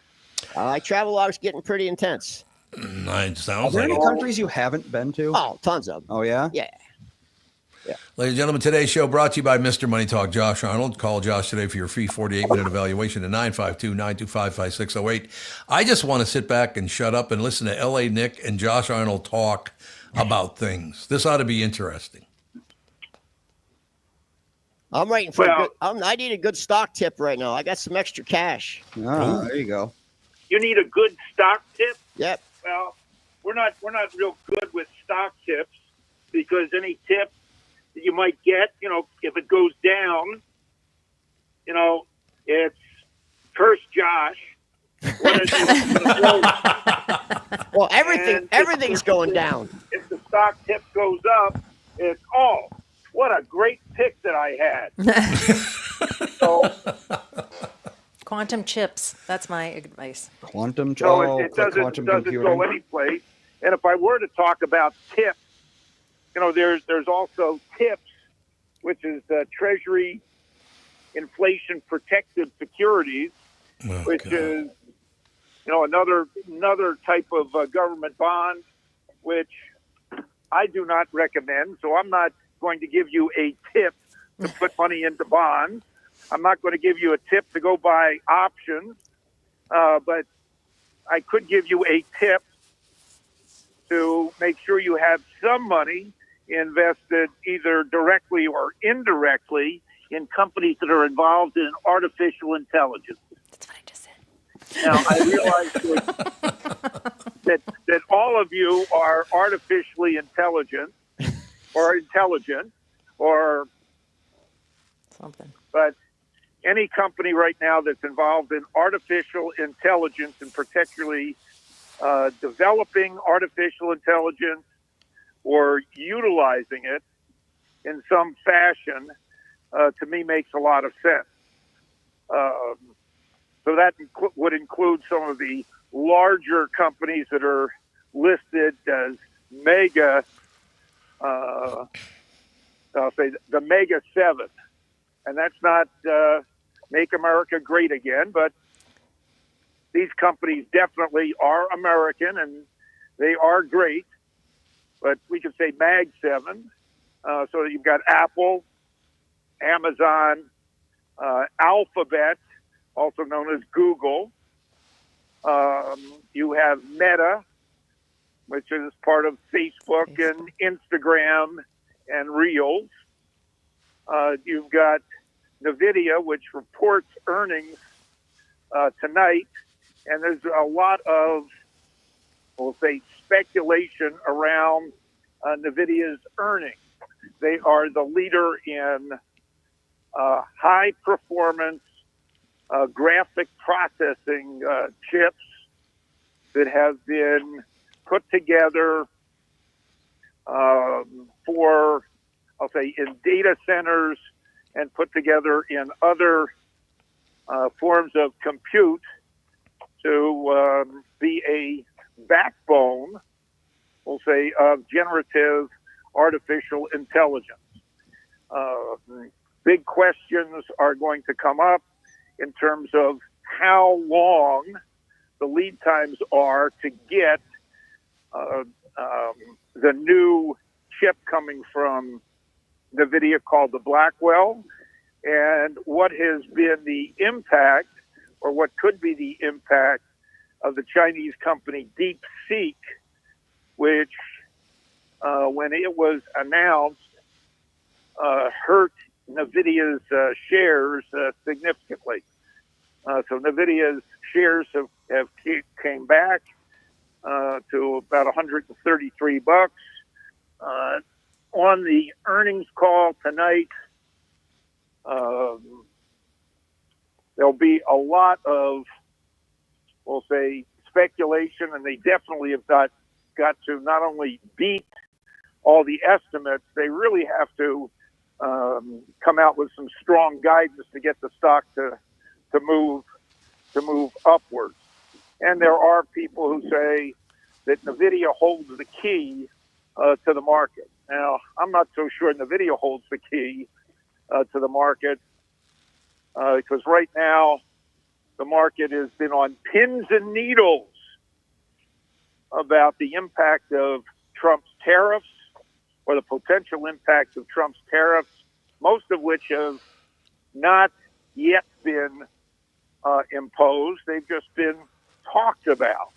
Travelog's getting pretty intense. It Are sounds there like any it. countries you haven't been to? Oh, tons of them. Oh, yeah? Yeah. Ladies and gentlemen, today's show brought to you by Mr. Money Talk, Josh Arnold. Call Josh today for your free 48-minute evaluation at 952-925-5608. I just want to sit back and shut up and listen to L.A. Nick and Josh Arnold talk about things. This ought to be interesting. I'm waiting for I need a good stock tip right now. I got some extra cash. Ah, there you go. You need a good stock tip? Yep. Well, we're not real good with stock tips because any tip that you might get, if it goes down, it's curse Josh. Well, everything's going down. If the stock tip goes up, it's what a great pick that I had. So Quantum chips. That's my advice. Quantum. So it doesn't computing. go anyplace. And if I were to talk about tips, there's also TIPS, which is Treasury Inflation Protected Securities, which is another type of government bond, which I do not recommend. So I'm not going to give you a tip to put money into bonds. I'm not going to give you a tip to go buy options, but I could give you a tip to make sure you have some money invested either directly or indirectly in companies that are involved in artificial intelligence. That's what I just said. Now, I realize that all of you are artificially intelligent or Something. but any company right now that's involved in artificial intelligence and particularly developing artificial intelligence or utilizing it in some fashion, to me, makes a lot of sense. So that would include some of the larger companies that are listed as mega, I'll say the Mega 7. And that's not Make America Great Again, but these companies definitely are American and they are great. But we could say Mag 7. So you've got Apple, Amazon, Alphabet, also known as Google. You have Meta, which is part of Facebook and Instagram and Reels. You've got NVIDIA, which reports earnings tonight. And there's a lot of, we'll say, speculation around NVIDIA's earnings. They are the leader in high-performance graphic processing chips that have been put together for, I'll say, in data centers and put together in other forms of compute to be a backbone, we'll say, of generative artificial intelligence. Big questions are going to come up in terms of how long the lead times are to get the new chip coming from NVIDIA called the Blackwell, and what has been the impact, or what could be the impact, of the Chinese company DeepSeek, which, when it was announced, hurt NVIDIA's shares significantly. So NVIDIA's shares have came back to about 133 bucks. On the earnings call tonight, there'll be a lot of, we'll say, speculation, and they definitely have got to not only beat all the estimates, they really have to come out with some strong guidance to get the stock to move upwards. And there are people who say that NVIDIA holds the key to the market. Now, I'm not so sure NVIDIA holds the key to the market because right now the market has been on pins and needles about the impact of Trump's tariffs, or the potential impact of Trump's tariffs, most of which have not yet been imposed. They've just been talked about.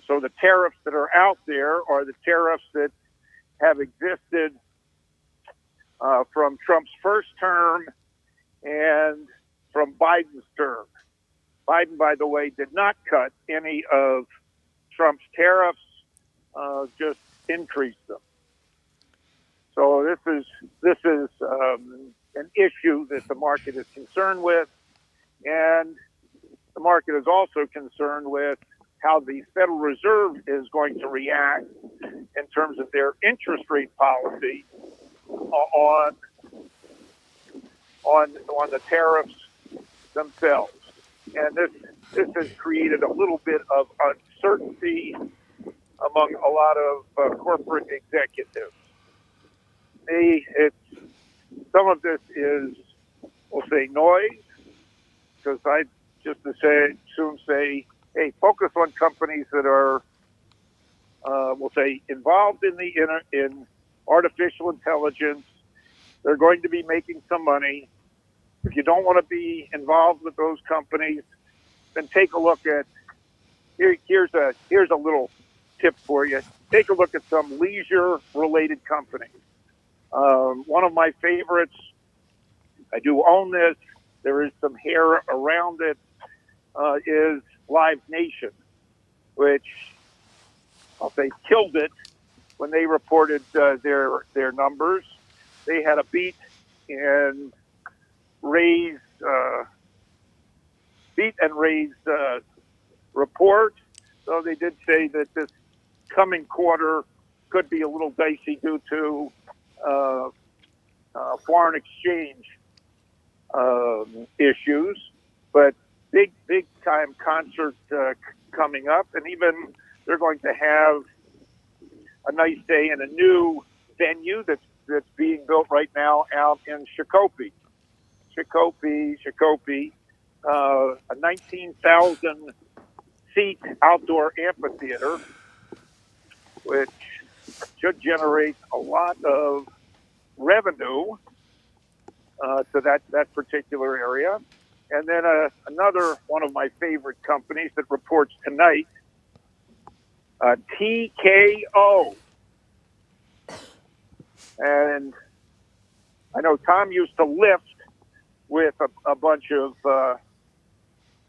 So the tariffs that are out there are the tariffs that have existed from Trump's first term and from Biden's term. Biden, by the way, did not cut any of Trump's tariffs, just increased them. So this is an issue that the market is concerned with, and the market is also concerned with how the Federal Reserve is going to react in terms of their interest rate policy on the tariffs themselves. And this has created a little bit of uncertainty among a lot of corporate executives. Some of this is, we'll say, noise, because I just soon say, hey, focus on companies that are, we'll say, involved in artificial intelligence. They're going to be making some money. If you don't want to be involved with those companies, then take a look at here's a little tip for you. Take a look at some leisure-related companies. One of my favorites, I do own this. There is some hair around it. Is Live Nation, which I'll say killed it when they reported their numbers. They had a beat and raise report. So they did say that this coming quarter could be a little dicey due to foreign exchange issues, but big time concert coming up, and even they're going to have a nice day in a new venue that's being built right now out in Shakopee, a 19,000 seat outdoor amphitheater, which should generate a lot of revenue to that particular area. And then another one of my favorite companies that reports tonight, TKO. And I know Tom used to lift with a bunch of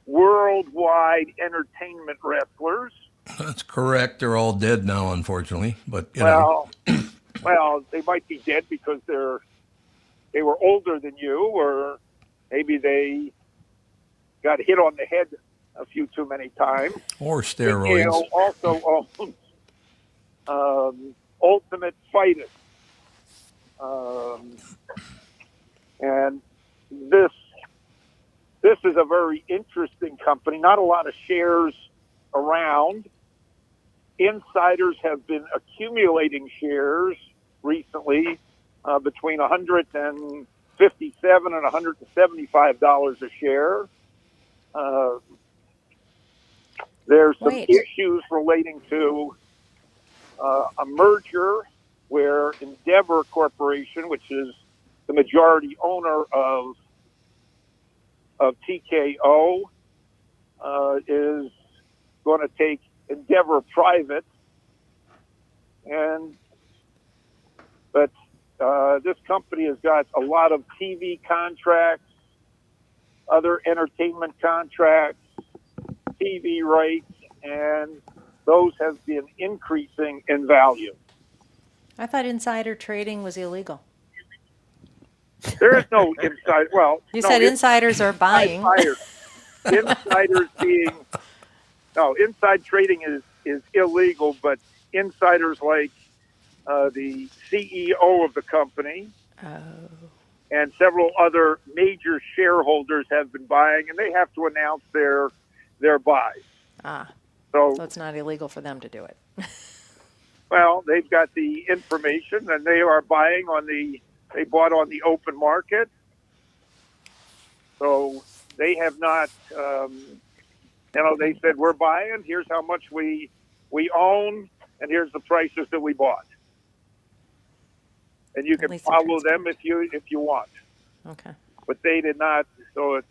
worldwide entertainment wrestlers. That's correct. They're all dead now, unfortunately. But you know. Well, they might be dead because they were older than you, or maybe they got hit on the head a few too many times. Or steroids. TKO also owns Ultimate Fighter. And this is a very interesting company. Not a lot of shares around. Insiders have been accumulating shares recently between $157 and $175 a share. There's some issues relating to a merger where Endeavor Corporation, which is the majority owner of TKO, is going to take Endeavor private, but this company has got a lot of TV contracts, other entertainment contracts, TV rights, and those have been increasing in value. I thought insider trading was illegal. There is no inside. Well, you said insiders are buying. Inside trading is illegal, but insiders like the CEO of the company and several other major shareholders have been buying, and they have to announce their buys. So it's not illegal for them to do it. Well, they've got the information, and they are buying they bought on the open market. So they have not, they said, we're buying, here's how much we own, and here's the prices that we bought. And you can follow them if you want. Okay. But they did not. So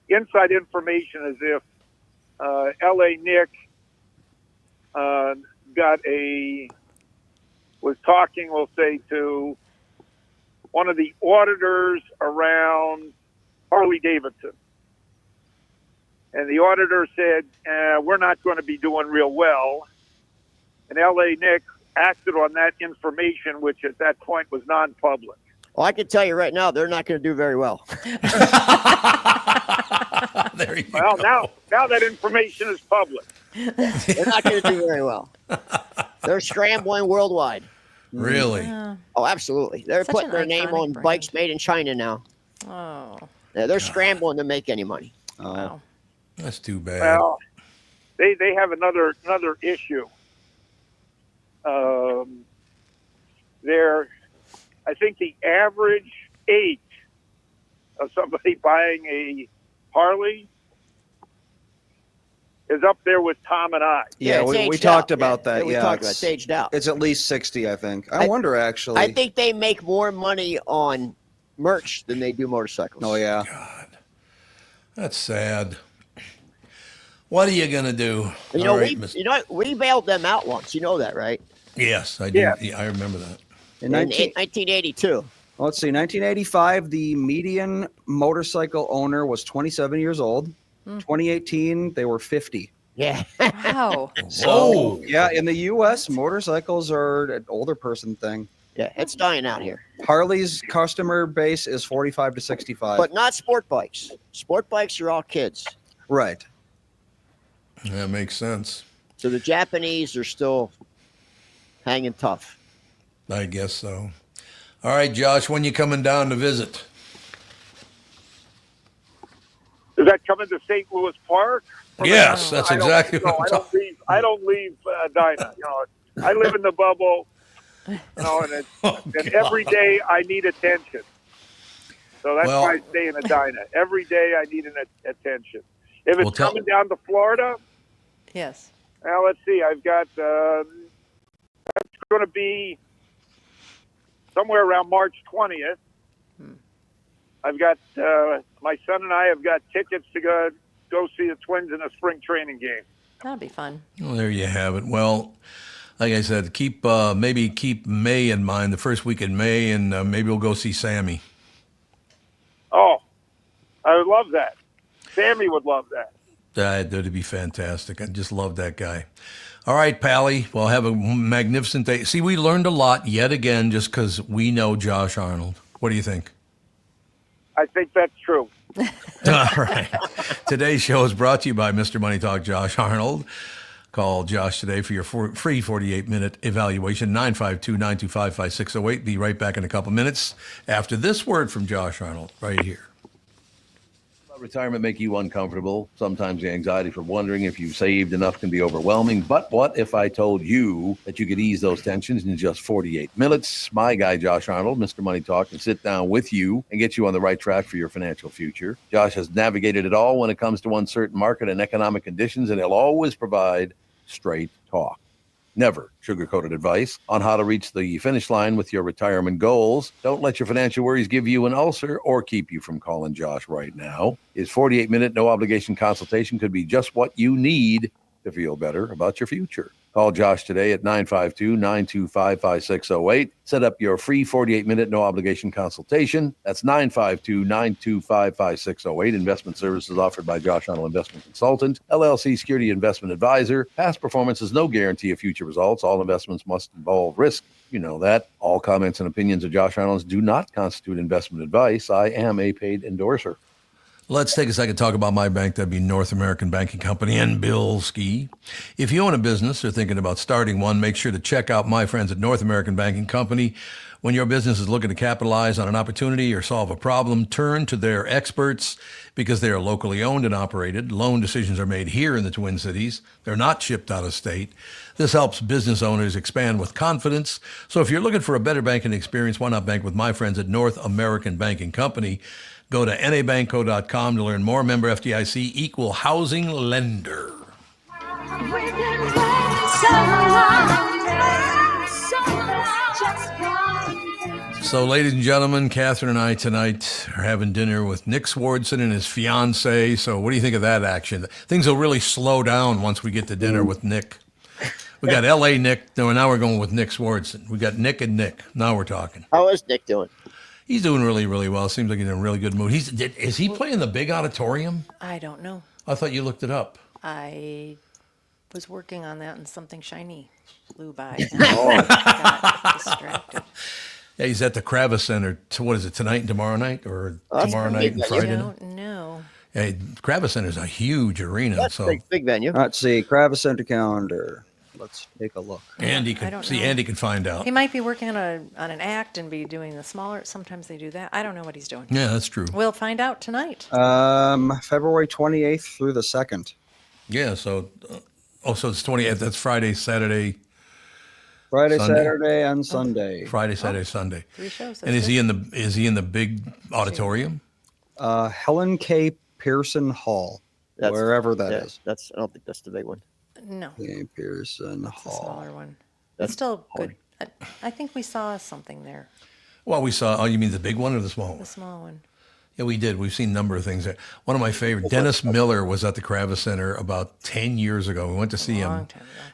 inside information is if L.A. Nick was talking, we'll say, to one of the auditors around Harley Davidson. And the auditor said, we're not going to be doing real well. And L.A. Nick acted on that information, which at that point was non-public. Well, I can tell you right now, they're not going to do very well. There you go. Now that information is public. They're not going to do very well. They're scrambling worldwide. Really? Oh, absolutely. They're putting their name on bikes made in China now. Oh. Yeah, they're scrambling to make any money. Wow. That's too bad. Well, they have another issue. I think the average age of somebody buying a Harley is up there with Tom and I. Yeah, we talked about that. We talked about it's aged out. It's at least 60, I think. I wonder, actually. I think they make more money on merch than they do motorcycles. Oh, yeah. God. That's sad. What are you going to do? We bailed them out once. You know that, right? Yes, I do. Yeah, I remember that. In 1982. Well, let's see. 1985, the median motorcycle owner was 27 years old. 2018, they were 50. Yeah. Wow. So, yeah, in the U.S., motorcycles are an older person thing. Yeah, it's dying out here. Harley's customer base is 45 to 65. But not sport bikes. Sport bikes are all kids. Right. That makes sense. So the Japanese are still hanging tough. I guess so. All right, Josh, when you coming down to visit? Is that coming to St. Louis Park? Yes, that's exactly what I'm talking about. I don't leave Dinah. I live in the bubble, and every day I need attention. So that's why I stay in Edina. Every day I need attention. If it's coming down to Florida, yes. Well, let's see. I've got that's going to be somewhere around March 20th. I've got my son and I have got tickets to go see the Twins in a spring training game. That'll be fun. Well, there you have it. Well, like I said, keep May in mind, the first week in May, and maybe we'll go see Sammy. Oh, I would love that. Sammy would love that. That'd be fantastic. I just love that guy. All right, Pally. Well, have a magnificent day. See, we learned a lot yet again just because we know Josh Arnold. What do you think? I think that's true. All right. Today's show is brought to you by Mr. Money Talk Josh Arnold. Call Josh today for your free 48-minute evaluation, 952-925-5608. Be right back in a couple minutes after this word from Josh Arnold right here. Retirement make you uncomfortable? Sometimes the anxiety for wondering if you've saved enough can be overwhelming. But what if I told you that you could ease those tensions in just 48 minutes? My guy, Josh Arnold, Mr. Money Talk, can sit down with you and get you on the right track for your financial future. Josh has navigated it all when it comes to uncertain market and economic conditions, and he'll always provide straight talk. Never sugar-coated advice on how to reach the finish line with your retirement goals. Don't let your financial worries give you an ulcer or keep you from calling Josh right now. His 48-minute no-obligation consultation could be just what you need to feel better about your future. Call Josh today at 952-925-5608. Set up your free 48-minute no-obligation consultation. That's 952-925-5608. Investment services offered by Josh Arnold Investment Consultant, LLC Security Investment Advisor. Past performance is no guarantee of future results. All investments must involve risk. You know that. All comments and opinions of Josh Arnold do not constitute investment advice. I am a paid endorser. Let's take a second to talk about my bank. That'd be North American Banking Company and Bill Ski. If you own a business or thinking about starting one, make sure to check out my friends at North American Banking Company. When your business is looking to capitalize on an opportunity or solve a problem, turn to their experts because they are locally owned and operated. Loan decisions are made here in the Twin Cities. They're not shipped out of state. This helps business owners expand with confidence. So if you're looking for a better banking experience, why not bank with my friends at North American Banking Company? Go to nabankco.com to learn more. Member FDIC, equal housing lender. So, ladies and gentlemen, Catherine and I tonight are having dinner with Nick Swardson and his fiancée. So what do you think of that action? Things will really slow down once we get to dinner with Nick. We got L.A. Nick. No, now we're going with Nick Swardson. We got Nick and Nick. Now we're talking. How is Nick doing? He's doing really, really well. Seems like he's in a really good mood. Is he playing the big auditorium? I don't know. I thought you looked it up. I was working on that and something shiny flew by. And I got distracted. Yeah, he's at the Kravis Center. What is it, tonight and tomorrow night? Or tomorrow night and Friday night? I don't know. Hey, Kravis Center is a huge arena. That's a big venue. Let's see, Kravis Center calendar. Let's take a look. Andy can see. Andy can find out. He might be working on an act and be doing the smaller. Sometimes they do that. I don't know what he's doing. Yeah, that's true. We'll find out tonight. February 28th through the 2nd. Yeah. So, so it's 28th. That's Friday, Saturday. Friday, Sunday. Saturday, and Sunday. Friday, Saturday, Sunday. 3 shows. And is he in the big auditorium? Helen K. Pearson Hall, wherever that is. I don't think that's the big one. No. K. Pearson Hall. The smaller one. That's still good. I think we saw something there. Well, we saw. Oh, you mean the big one or the small one? The small one. Yeah, we did. We've seen a number of things there. One of my favorite, Dennis Miller, was at the Kravis Center about 10 years ago. We went to see him,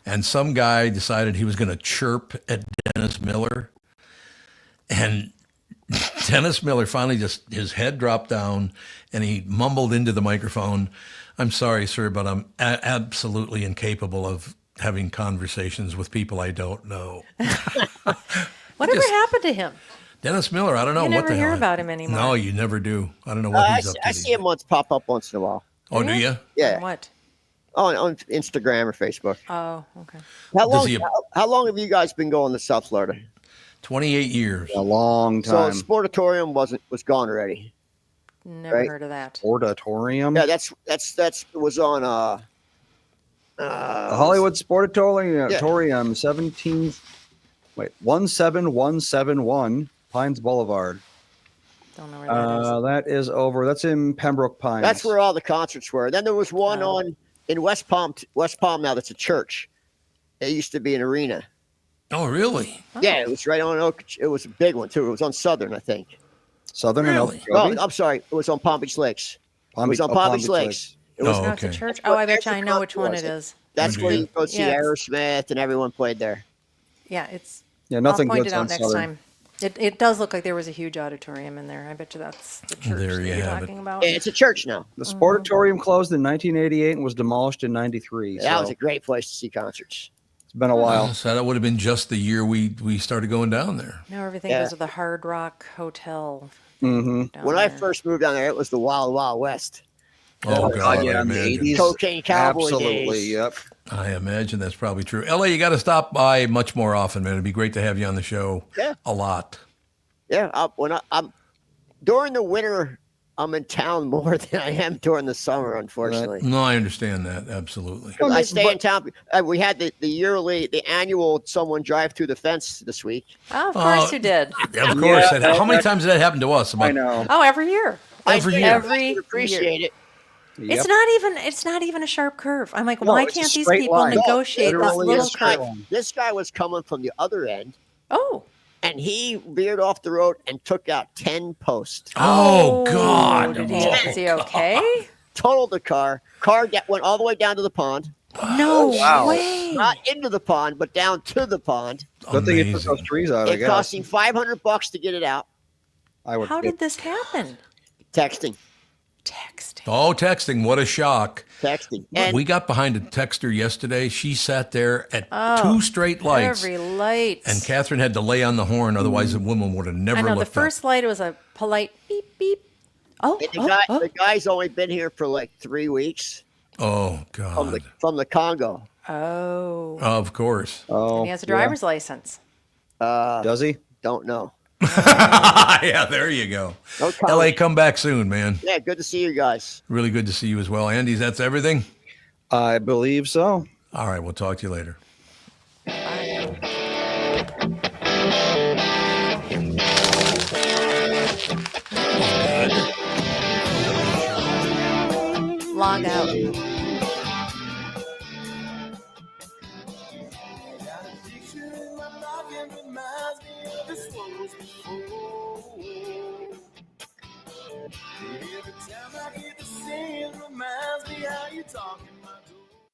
and some guy decided he was going to chirp at Dennis Miller, and Dennis Miller finally his head dropped down, and he mumbled into the microphone, "I'm sorry, sir, but I'm absolutely incapable of having conversations with people I don't know." Whatever happened to him? Dennis Miller, I don't know you what the hell. You never hear about him anymore. No, you never do. I don't know what he's up to. I see him pop up once in a while. Oh, do you? Yeah. What? On Instagram or Facebook. Oh, okay. How long have you guys been going to South Florida? 28 years. A long time. So Sportatorium was gone already. Never heard of that. Sportatorium? Yeah, that's was on the Hollywood Sportatorium, 17171 Pines Boulevard. Don't know where that is. That's in Pembroke Pines. That's where all the concerts were. Then there was one in West Palm now that's a church. It used to be an arena. Oh, really? Yeah, it was right on Oak. It was a big one too. It was on Southern, I think. Southern really? and Okeechobee? Oh, I'm sorry. It was on Palm Beach Lakes. It was on Palm Beach Lakes. It was it's a church. Oh, I bet you I know which one it is. That's where you go see Aerosmith and everyone played there. Yeah, it's. Nothing. I'll point it out next time. It does look like there was a huge auditorium in there. I bet you that's the church that you're talking about. Yeah, it's a church now. The Sportatorium closed in 1988 and was demolished in 93. That was a great place to see concerts. It's been a while. So that would have been just the year we started going down there. Now everything goes to the Hard Rock Hotel. Mm-hmm. When I first moved down there, it was the Wild Wild West. Oh, God, yeah, in the 80s. Cocaine Cowboy Absolutely, days. yep. I imagine that's probably true. LA, you got to stop by much more often, man. It'd be great to have you on the show. Yeah. A lot. Yeah. I'm during the winter, I'm in town more than I am during the summer, unfortunately. No, I understand that. Absolutely. I stay in town. We had the annual someone drive through the fence this week. Oh, of course you did. Of course. How many times did that happen to us? I know. Oh, every year. Every year. Every Appreciate year. it. Yep. It's not even a sharp curve. I'm like, No, why it's a can't these straight people line. negotiate this Literally little a straight curve? line. This guy was coming from the other end, Oh. and he veered off the road and took out 10 posts. Oh, God. Is he okay? Totaled the car. Car went all the way down to the pond. No Wow. way. Not into the pond, but down to the pond. Good thing you took Amazing. those trees out, I It guess. cost him $500 to get it out. I would. How did this happen? Texting. Oh, texting. What a shock. And We got behind a texter yesterday. She sat there at 2 straight lights. Every light. And Catherine had to lay on the horn. Otherwise, the woman would have never I know, looked the first light was a polite beep, beep. Oh, the guy's only been here for like 3 weeks up. Oh, God. from the Congo. Oh. Of course. Oh, And he has a driver's license. Does he? Don't know. Yeah, there you go. No comment. LA, come back soon, man. Yeah, good to see you guys. Really good to see you as well. Andy, that's everything? I believe so. All right, we'll talk to you later. Log out. Every time I hear the same reminds me how you talking